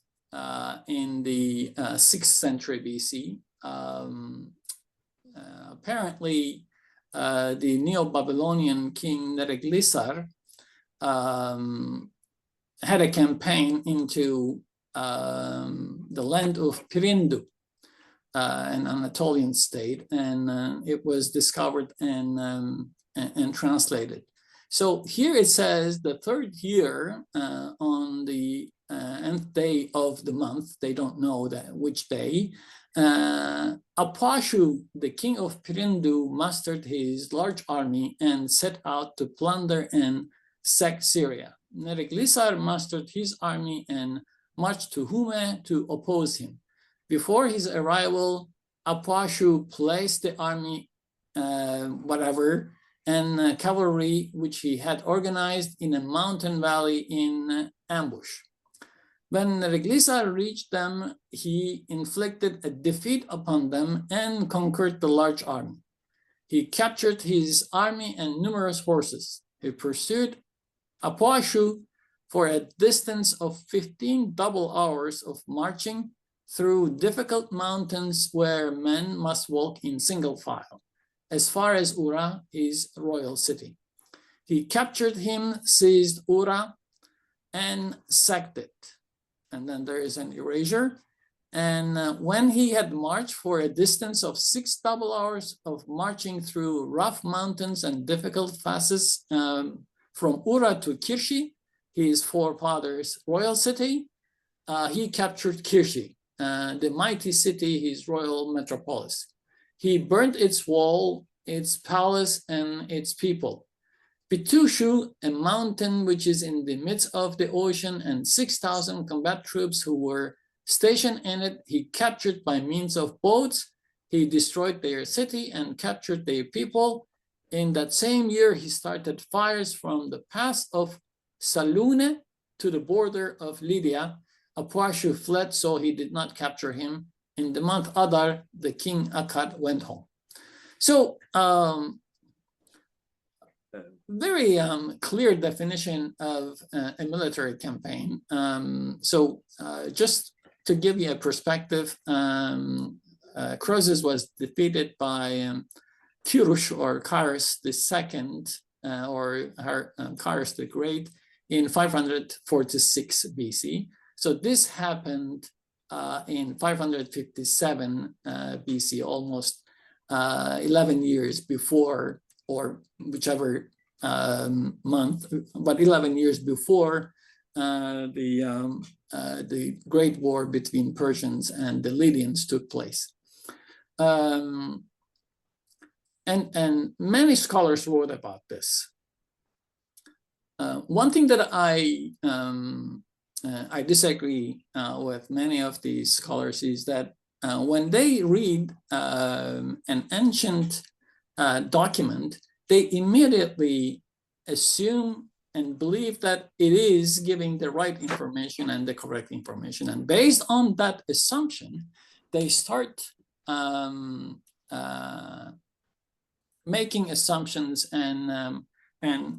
in the 6th century BC. Apparently, the Neo-Babylonian king Nereglisar had a campaign into the land of Pirindu, an Anatolian state, and it was discovered and translated. So here it says the 3rd year on the nth day of the month, they don't know which day, Apashu, the king of Pirindu, mustered his large army and set out to plunder and sack Syria. Nereglisar mustered his army and marched to Hume to oppose him. Before his arrival, Apwashu placed the army, and cavalry, which he had organized in a mountain valley in ambush. When Reglisa reached them, he inflicted a defeat upon them and conquered the large army. He captured his army and numerous horses. He pursued Apwashu for a distance of 15 double hours of marching through difficult mountains where men must walk in single file, as far as Ura, his royal city. He captured him, seized Ura, and sacked it. And then there is an erasure. And when he had marched for a distance of 6 double hours of marching through rough mountains and difficult passes from Ura to Kirshi, his forefathers' royal city, he captured Kirshi, the mighty city, his royal metropolis. He burnt its wall, its palace, and its people. Pitushu, a mountain which is in the midst of the ocean, and 6,000 combat troops who were stationed in it, he captured by means of boats. He destroyed their city and captured their people. In that same year, he started fires from the pass of Salune to the border of Lydia. Apwashu fled, so he did not capture him. In the month Adar, the king Akkad went home. So, very clear definition of a military campaign. Just to give you a perspective, Croesus was defeated by Kyrush or Cyrus II, Cyrus the Great, in 546 BC. So this happened in 557 BC, almost 11 years before, or whichever month, but 11 years before the Great War between Persians and the Lydians took place. And many scholars wrote about this. One thing that I disagree with many of these scholars is that when they read an ancient document, they immediately assume and believe that it is giving the right information and the correct information. And based on that assumption, they start making assumptions and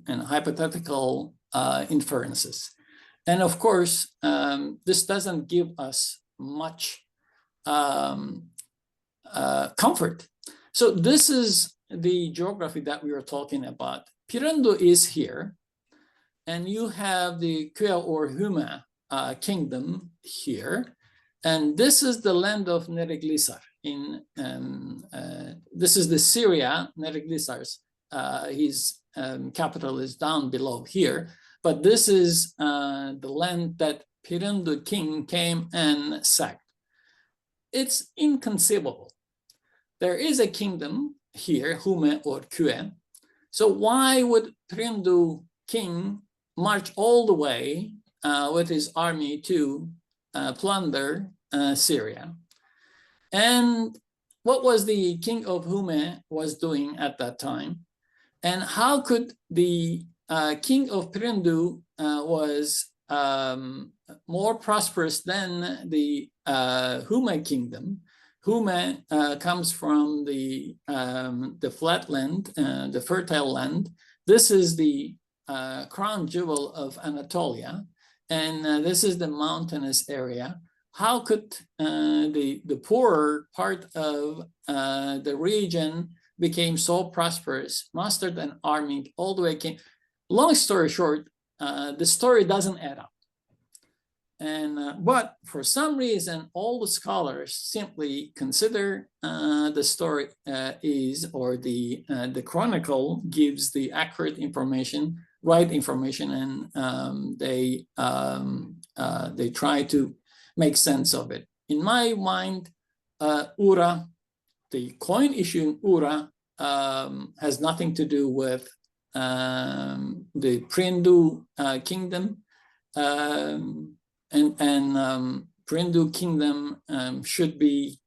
hypothetical inferences. And of course, this doesn't give us much comfort. So this is the geography that we are talking about. Pirindu is here, and you have the Kue or Huma kingdom here, and this is the land of Nereglisar. This is the Syria, Nereglisar's. His capital is down below here, but this is the land that Pirindu king came and sacked. It's inconceivable. There is a kingdom here, Hume or Kue. So why would Pirindu king march all the way with his army to plunder Syria? And what was the king of Hume was doing at that time? And how could the king of Pirindu was more prosperous than the Hume kingdom? Hume comes from the flatland, the fertile land. This is the crown jewel of Anatolia, and this is the mountainous area. How could the poorer part of the region became so prosperous, mustered an army all the way came? Long story short, the story doesn't add up. And but for some reason, all the scholars simply consider the story or the chronicle gives the accurate information, right information, and they try to make sense of it. In my mind, Ura, the coin issue in Ura, has nothing to do with the Pirindu kingdom. And Perindu kingdom should be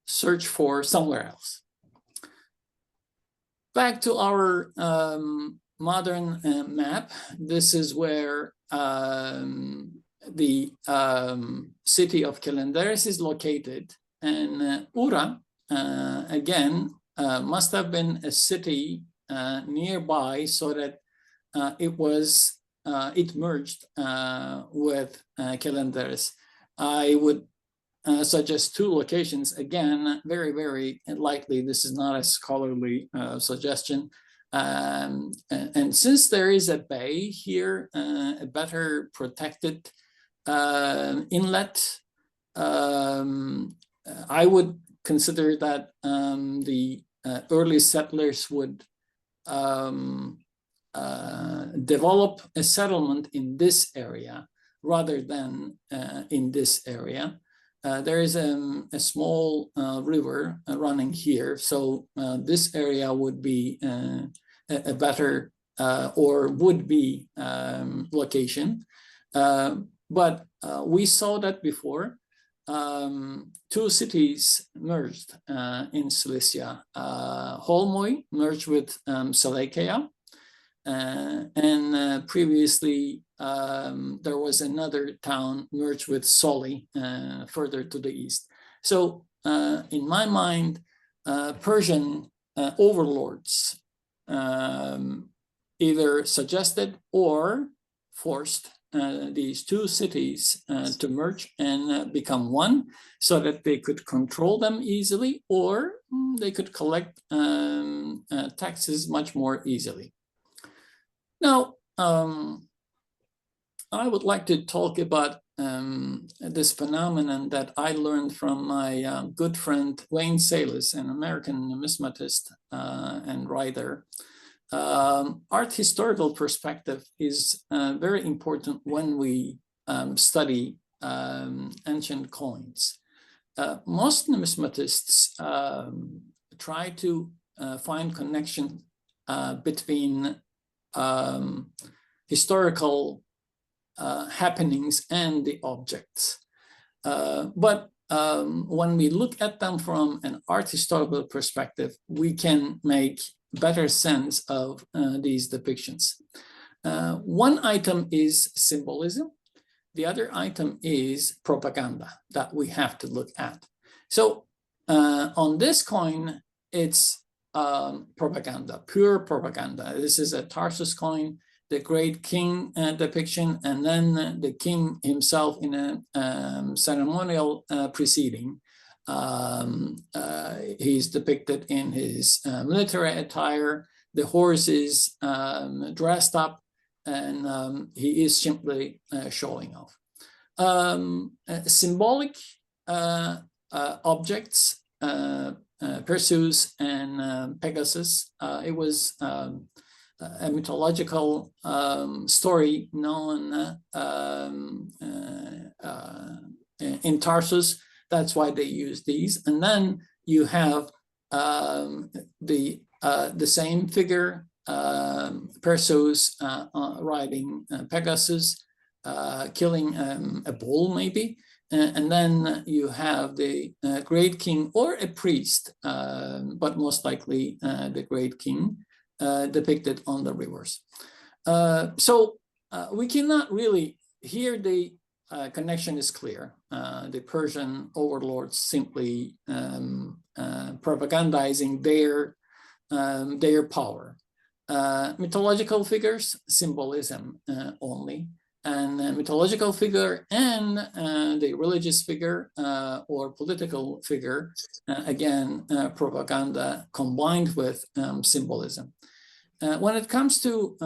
searched for somewhere else. Back to our modern map. This is where the city of Kelenderis is located, and Ura, again, must have been a city nearby, so that it merged with Kelenderis. I would suggest two locations. Again, very, very likely this is not a scholarly suggestion. And since there is a bay here, a better protected inlet, I would consider that the early settlers would develop a settlement in this area rather than in this area. There is a small river running here, so this area would be a better or would be location. But we saw that before. Two cities merged in Cilicia. Holmoi merged with Cilicia, and previously there was another town merged with Soli further to the east. So in my mind, Persian overlords either suggested or forced these two cities to merge and become one, so that they could control them easily, or they could collect taxes much more easily. Now, I would like to talk about this phenomenon that I learned from my good friend Wayne Salis, an American numismatist and writer. Art historical perspective is very important when we study ancient coins. Most numismatists try to find connection between historical happenings and the objects. But when we look at them from an art historical perspective, we can make better sense of these depictions. One item is symbolism. The other item is propaganda that we have to look at. So on this coin, it's propaganda, pure propaganda. This is a Tarsus coin, the great king depiction, and then the king himself in a ceremonial proceeding. He's depicted in his military attire. The horse is dressed up, and he is simply showing off. Symbolic objects, Perseus and Pegasus. It was a mythological story known in Tarsus. That's why they use these. And then you have the same figure, Perseus riding Pegasus, killing a bull maybe. And then you have the great king or a priest, but most likely the great king depicted on the rivers. So we cannot really, here the connection is clear. The Persian overlords simply propagandizing their power. Mythological figures, symbolism only. And mythological figure and the religious figure or political figure, again, propaganda combined with symbolism. When it comes to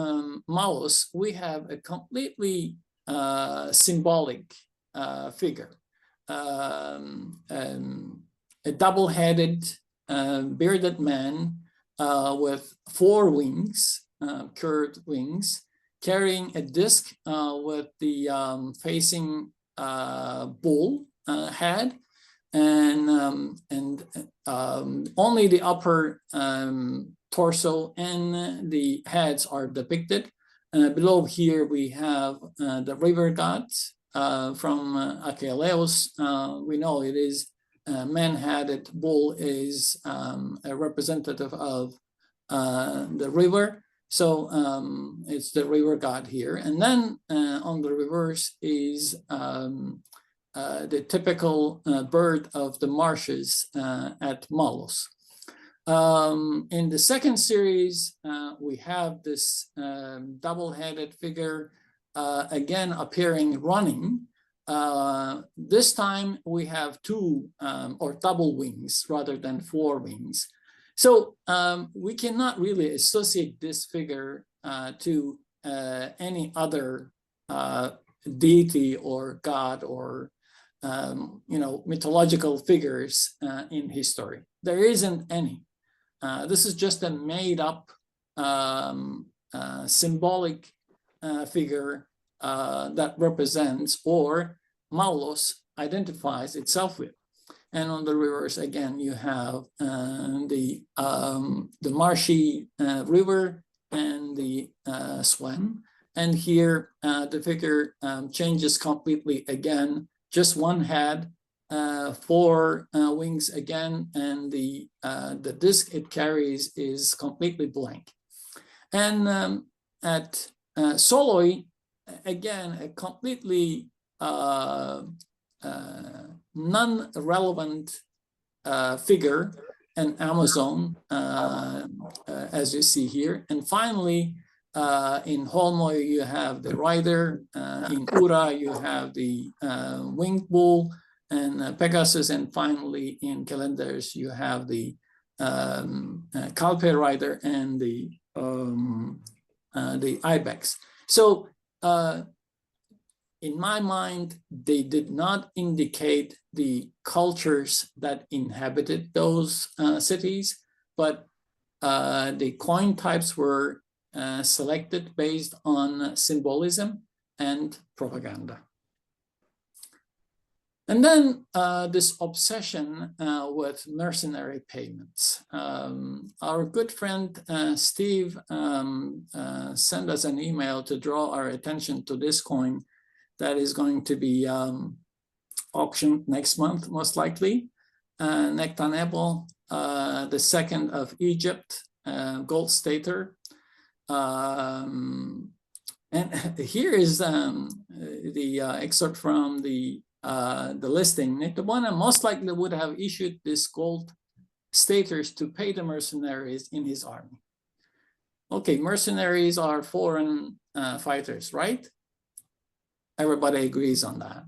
Malos, we have a completely symbolic figure, a double-headed, bearded man with four wings, curved wings, carrying a disc with the facing bull head, and only the upper torso and the heads are depicted. Below here we have the river gods from Achilleus. We know it is man-headed bull is a representative of the river. So it's the river god here. And then on the reverse is the typical bird of the marshes at Malos. In the second series, we have this double-headed figure again appearing running. This time we have two or double wings rather than four wings. So we cannot really associate this figure to any other deity or god or mythological figures in history. There isn't any. This is just a made-up symbolic figure that represents or Malos identifies itself with. And on the reverse, again, you have the marshy river and the swan. And here, the figure changes completely again. Just one head, four wings again, and the disc it carries is completely blank. And at Soloi, again, a completely non-relevant figure, an Amazon, as you see here. And finally, in Holmoi, you have the rider. In Ura, you have the winged bull and Pegasus. And finally, in Kelenderis, you have the Kalpe rider and the ibex. So in my mind, they did not indicate the cultures that inhabited those cities, but the coin types were selected based on symbolism and propaganda. And then this obsession with mercenary payments. Our good friend Steve sent us an email to draw our attention to this coin that is going to be auctioned next month, most likely. Nectanebo, the second of Egypt, gold stater. And here is the excerpt from the listing. Nectabona most likely would have issued this gold staters to pay the mercenaries in his army. Okay, mercenaries are foreign fighters, right? Everybody agrees on that.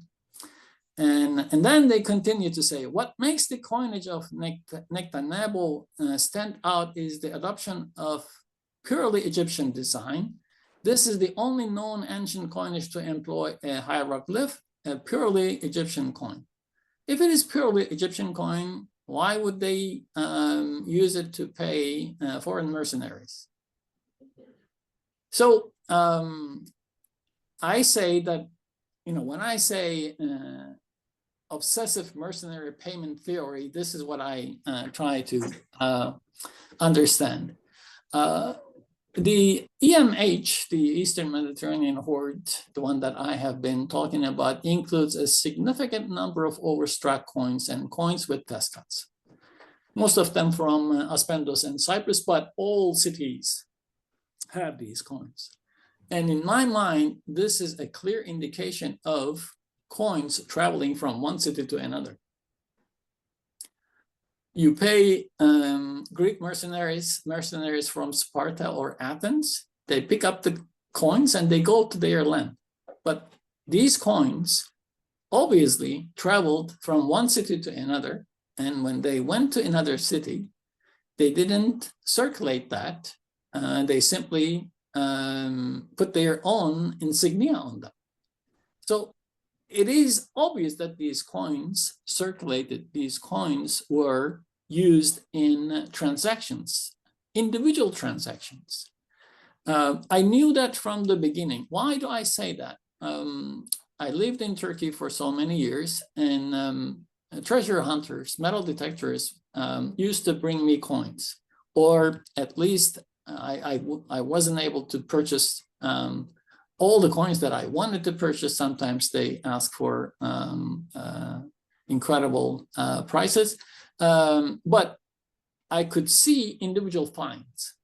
And then they continue to say, what makes the coinage of Nectanebo stand out is the adoption of purely Egyptian design. This is the only known ancient coinage to employ a hieroglyph, a purely Egyptian coin. If it is purely Egyptian coin, why would they use it to pay foreign mercenaries? So I say that, when I say obsessive mercenary payment theory, this is what I try to understand. The EMH, the Eastern Mediterranean Hoard, the one that I have been talking about, includes a significant number of overstruck coins and coins with test cuts. Most of them from Aspendos and Cyprus, but all cities have these coins. And in my mind, this is a clear indication of coins traveling from one city to another. You pay Greek mercenaries from Sparta or Athens. They pick up the coins and they go to their land. But these coins obviously traveled from one city to another. And when they went to another city, they didn't circulate that. They simply put their own insignia on them. So it is obvious that these coins circulated, these coins were used in transactions, individual transactions. I knew that from the beginning. Why do I say that? I lived in Turkey for so many years, and treasure hunters, metal detectors used to bring me coins, or at least I wasn't able to purchase all the coins that I wanted to purchase. Sometimes they ask for incredible prices, but I could see individual finds.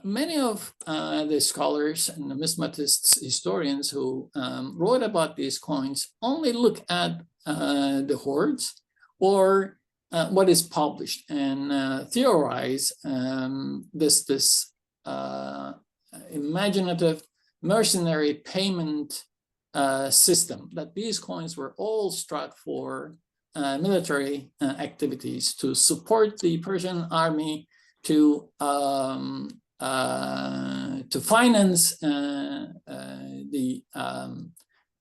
Many of the scholars and numismatists, historians who wrote about these coins only look at the hoards or what is published and theorize this imaginative mercenary payment system, that these coins were all struck for military activities to support the Persian army, to finance the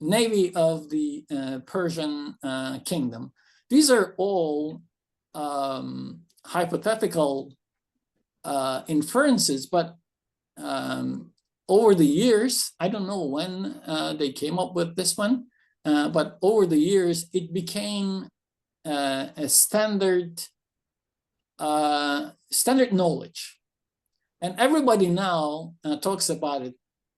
navy of the Persian kingdom. These are all hypothetical inferences, but over the years, I don't know when they came up with this one, but over the years, it became a standard knowledge. And everybody now talks about it.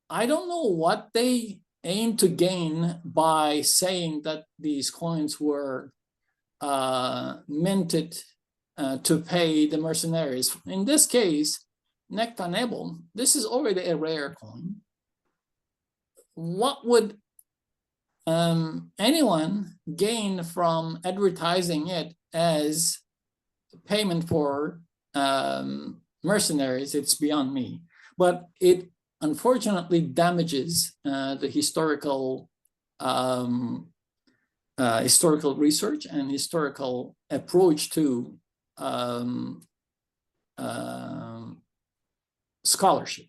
I don't know what they aim to gain by saying that these coins were minted to pay the mercenaries. In this case, Nectanebel, this is already a rare coin. What would anyone gain from advertising it as payment for mercenaries? It's beyond me. But it unfortunately damages the historical research and historical approach to scholarship.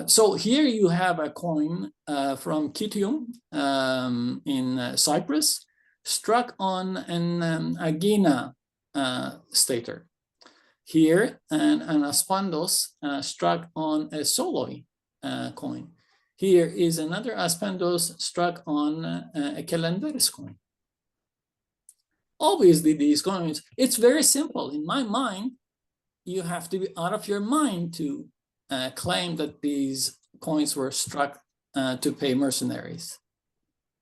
So here you have a coin from Kitium in Cyprus, struck on an Agena stater. Here, an aspandos struck on a Soloi coin. Here is another aspandos struck on a Kelenderis coin. Obviously, these coins, it's very simple. In my mind, you have to be out of your mind to claim that these coins were struck to pay mercenaries.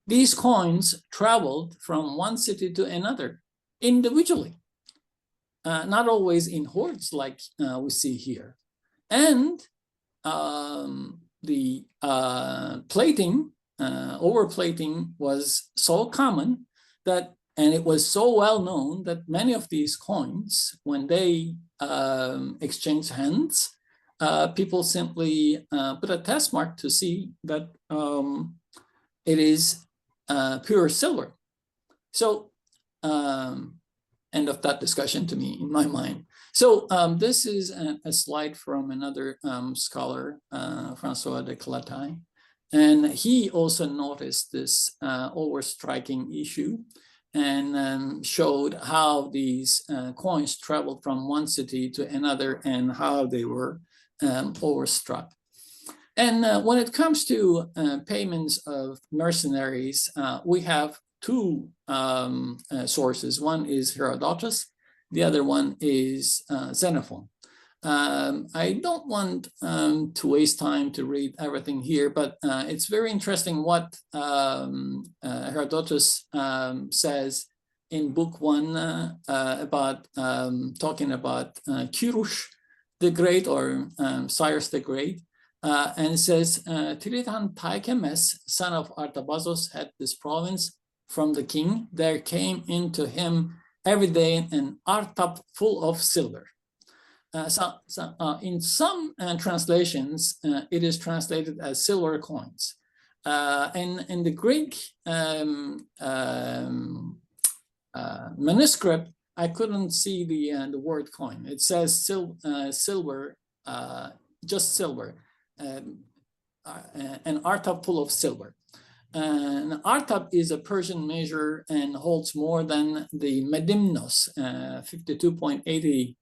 These coins traveled from one city to another individually, not always in hoards like we see here. And the plating, overplating was so common that, and it was so well known that many of these coins, when they exchange hands, people simply put a test mark to see that it is pure silver. So end of that discussion to me, in my mind. So this is a slide from another scholar, Francois de Clataille, and he also noticed this overstriking issue and showed how these coins traveled from one city to another and how they were overstruck. And when it comes to payments of mercenaries, we have two sources. One is Herodotus, the other one is Xenophon. I don't want to waste time to read everything here, but it's very interesting what Herodotus says in book 1 about talking about Kyrush the Great, or Cyrus the Great, and says, Tiritan Taikemes, son of Artabazos, had this province from the king. There came into him every day an artap full of silver. In some translations, it is translated as silver coins. And in the Greek manuscript, I couldn't see the word coin. It says silver, just silver, an artap full of silver. An artap is a Persian measure and holds more than the medimnos, 52.80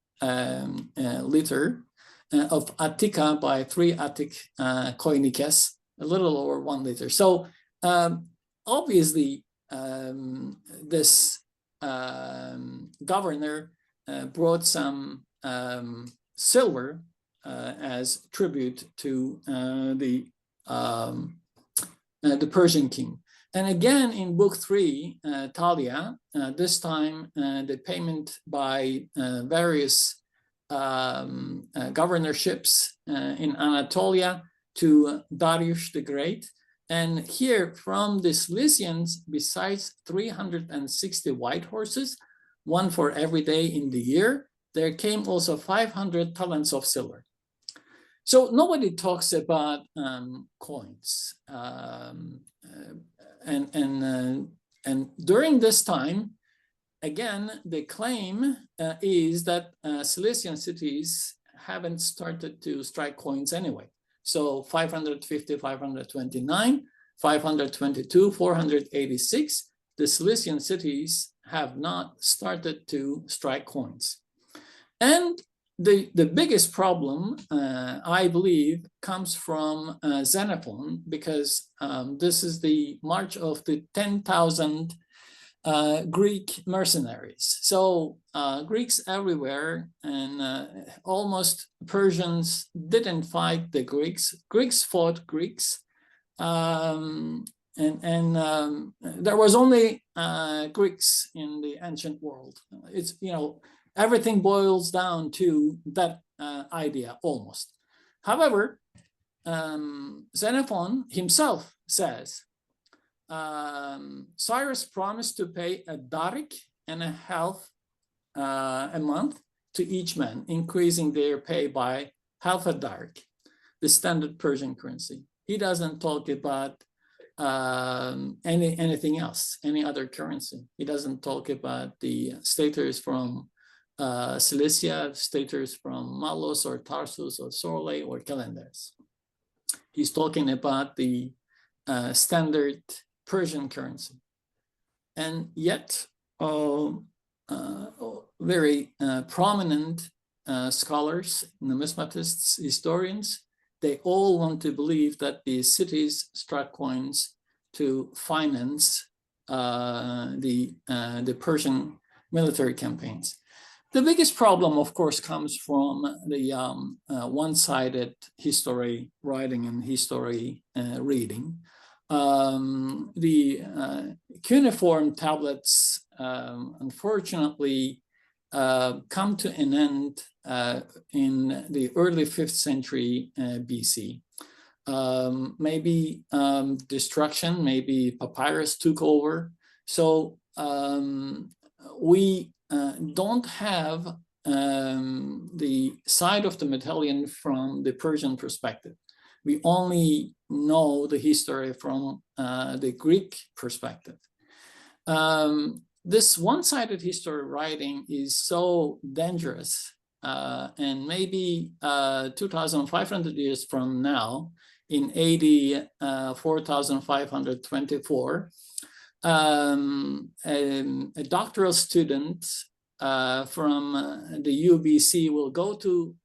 liter of Attica by 3 Attic koinikes, a little over 1 liter. So obviously this governor brought some silver as tribute to the the Persian king. And again, in book 3, Talia, this time the payment by various governorships in Anatolia to Darius the Great. And here from the Cilicians, besides 360 white horses, one for every day in the year, there came also 500 talents of silver. So nobody talks about coins. And during this time, again, the claim is that Cilician cities haven't started to strike coins anyway. So 550, 529, 522, 486, the Cilician cities have not started to strike coins. And the biggest problem, I believe, comes from Xenophon, because this is the march of the 10,000 Greek mercenaries. So Greeks everywhere, and almost Persians didn't fight the Greeks. Greeks fought Greeks. And there was only Greeks in the ancient world. It's, you know, everything boils down to that idea almost. However, Xenophon himself says, Cyrus promised to pay a darik and a half a month to each man, increasing their pay by half a darik, the standard Persian currency. He doesn't talk about anything else, any other currency. He doesn't talk about the staters from Cilicia, staters from Malos or Tarsus or Sorle or Kelenderis. He's talking about the standard Persian currency. And yet, very prominent scholars, numismatists, historians, they all want to believe that the cities struck coins to finance the Persian military campaigns. The biggest problem, of course, comes from the one-sided history writing and history reading. The cuneiform tablets, unfortunately, come to an end in the early 5th century BC. Maybe destruction, maybe papyrus took over. So we don't have the side of the medallion from the Persian perspective. We only know the history from the Greek perspective. This one-sided history writing is so dangerous, and maybe 2,500 years from now, in AD 4524, a doctoral student from the UBC will go to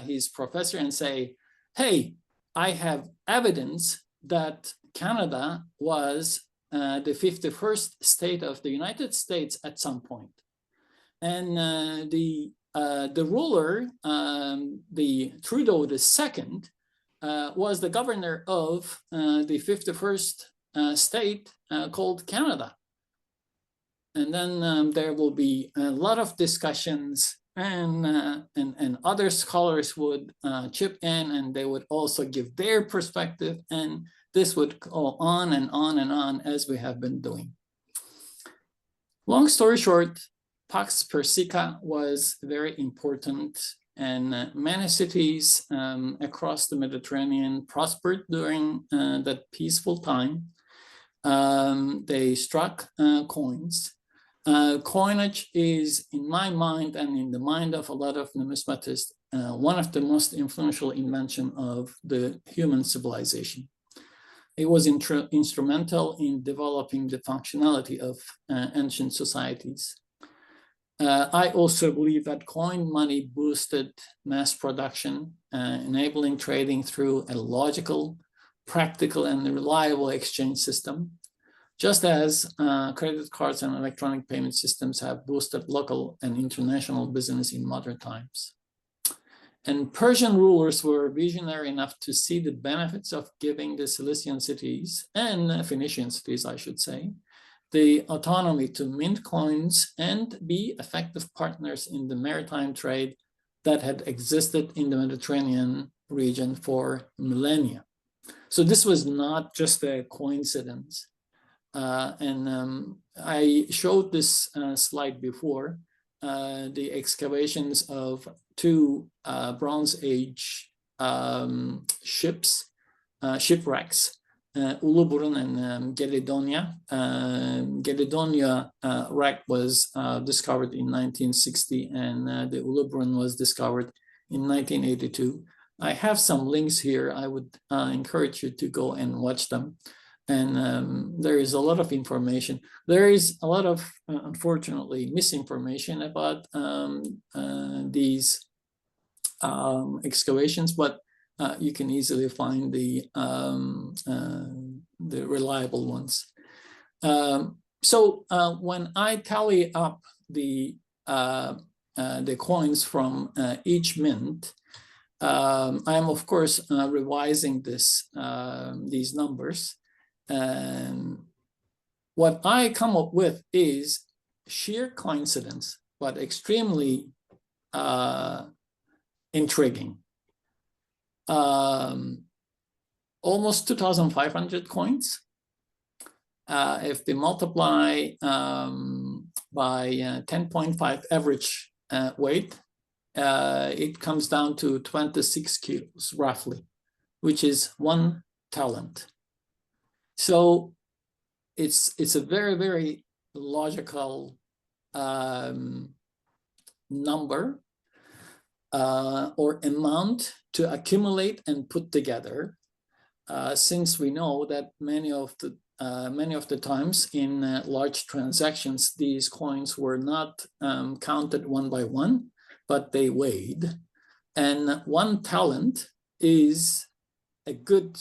his professor and say, hey, I have evidence that Canada was the 51st state of the United States at some point. And the ruler, the Trudeau II, was the governor of the 51st state called Canada. And then there will be a lot of discussions, and other scholars would chip in, and they would also give their perspective, and this would go on and on and on as we have been doing. Long story short, Pax Persica was very important, and many cities across the Mediterranean prospered during that peaceful time. They struck coins. Coinage is, in my mind and in the mind of a lot of numismatists, one of the most influential inventions of the human civilization. It was instrumental in developing the functionality of ancient societies. I also believe that coin money boosted mass production, enabling trading through a logical, practical, and reliable exchange system, just as credit cards and electronic payment systems have boosted local and international business in modern times. And Persian rulers were visionary enough to see the benefits of giving the Cilician cities, and Phoenician cities, I should say, the autonomy to mint coins and be effective partners in the maritime trade that had existed in the Mediterranean region for millennia. So this was not just a coincidence. I showed this slide before, the excavations of two Bronze Age shipwrecks, Uluburun and Gelidonia. Gelidonia wreck was discovered in 1960, and the Uluburun was discovered in 1982. I have some links here. I would encourage you to go and watch them. And there is a lot of information. There is a lot of, unfortunately, misinformation about these excavations, but you can easily find the reliable ones. So when I tally up the coins from each mint, I am of course revising these numbers. What I come up with is sheer coincidence, but extremely intriguing. Almost 2,500 coins. If they multiply by 10.5 average weight, it comes down to 26 kilos roughly, which is 1 talent. So it's a very, very logical number or amount to accumulate and put together, since we know that many of the times in large transactions, these coins were not counted one by one, but they weighed. And 1 talent is a good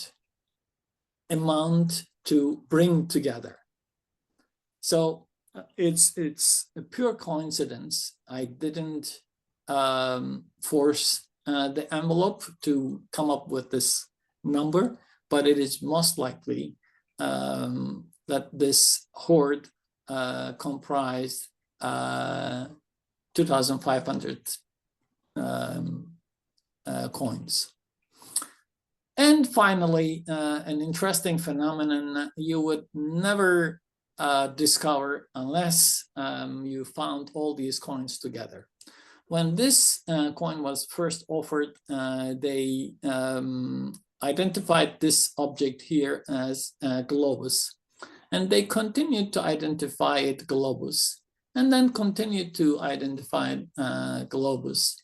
amount to bring together. So it's a pure coincidence. I didn't force the envelope to come up with this number, but it is most likely that this hoard comprised 2,500 coins. And finally, an interesting phenomenon you would never discover unless you found all these coins together. When this coin was first offered, they identified this object here as globus, and they continued to identify it globus, and then continued to identify globus,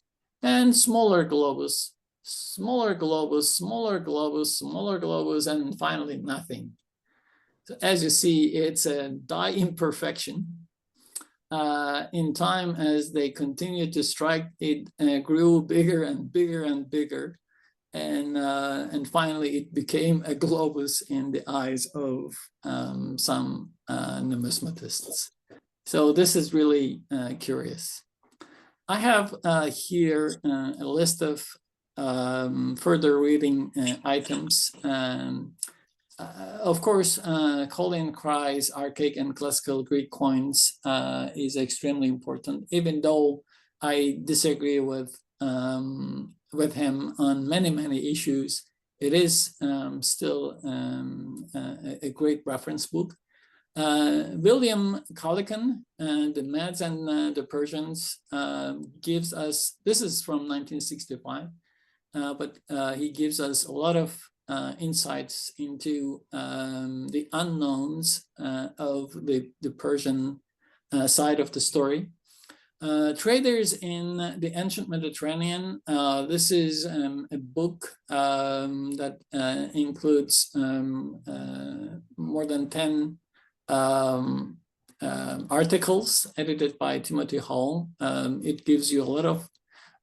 and smaller globus, smaller globus, smaller globus, smaller globus, and finally nothing. So as you see, it's a die imperfection. In time, as they continued to strike, it grew bigger and bigger and bigger, and finally it became a globus in the eyes of some numismatists. So this is really curious. I have here a list of further reading items. Of course, Colin Cry's archaic and classical Greek coins is extremely important, even though I disagree with him on many issues. It is still a great reference book. William Collican, The Medes and the Persians, gives us, this is from 1965, but he gives us a lot of insights into the unknowns of the Persian side of the story. Traders in the ancient Mediterranean. This is a book that includes more than 10 articles edited by Timothy Hall. It gives you a lot of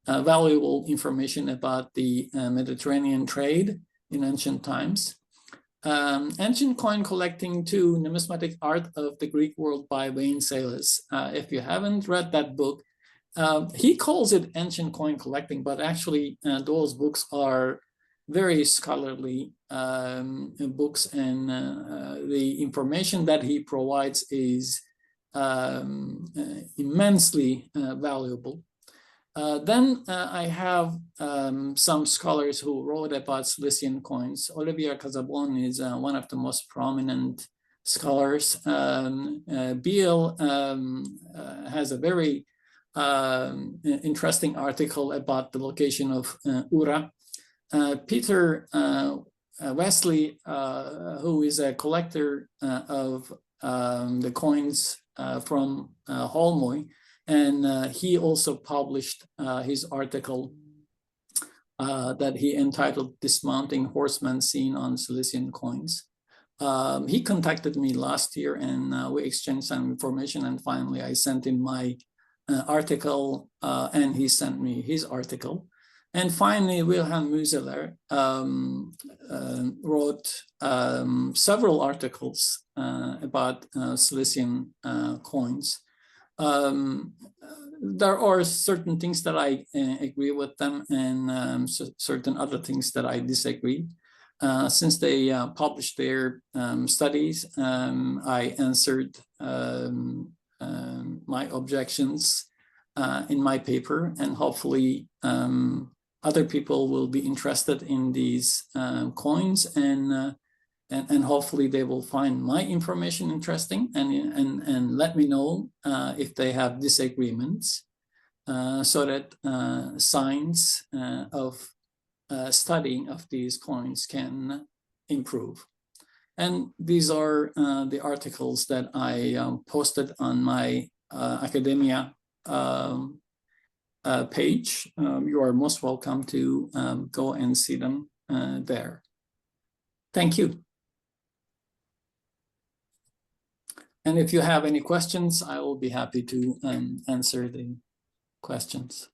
valuable information about the Mediterranean trade in ancient times. Ancient Coin Collecting to Numismatic Art of the Greek World by Wayne Salas. If you haven't read that book, He calls it ancient coin collecting, but actually those books are very scholarly books, and the information that he provides is immensely valuable. Then I have some scholars who wrote about Cilician coins. Olivier Casabon is one of the most prominent scholars. Beale has a very interesting article about the location of Ura. Peter Wesley, who is a collector of the coins from Holmoi, and he also published his article that he entitled "Dismounting Horsemen Seen on Cilician Coins." He contacted me last year, and we exchanged some information, and finally I sent him my article, and he sent me his article. And finally, Wilhelm Müseler wrote several articles about Cilician coins. There are certain things that I agree with them, and certain other things that I disagree. Since they published their studies, I answered my objections in my paper, and hopefully other people will be interested in these coins, and hopefully they will find my information interesting, and let me know if they have disagreements, so that science of studying of these coins can improve. And these are the articles that I posted on my academia page. You are most welcome to go and see them there. Thank you. And if you have any questions, I will be happy to answer the questions.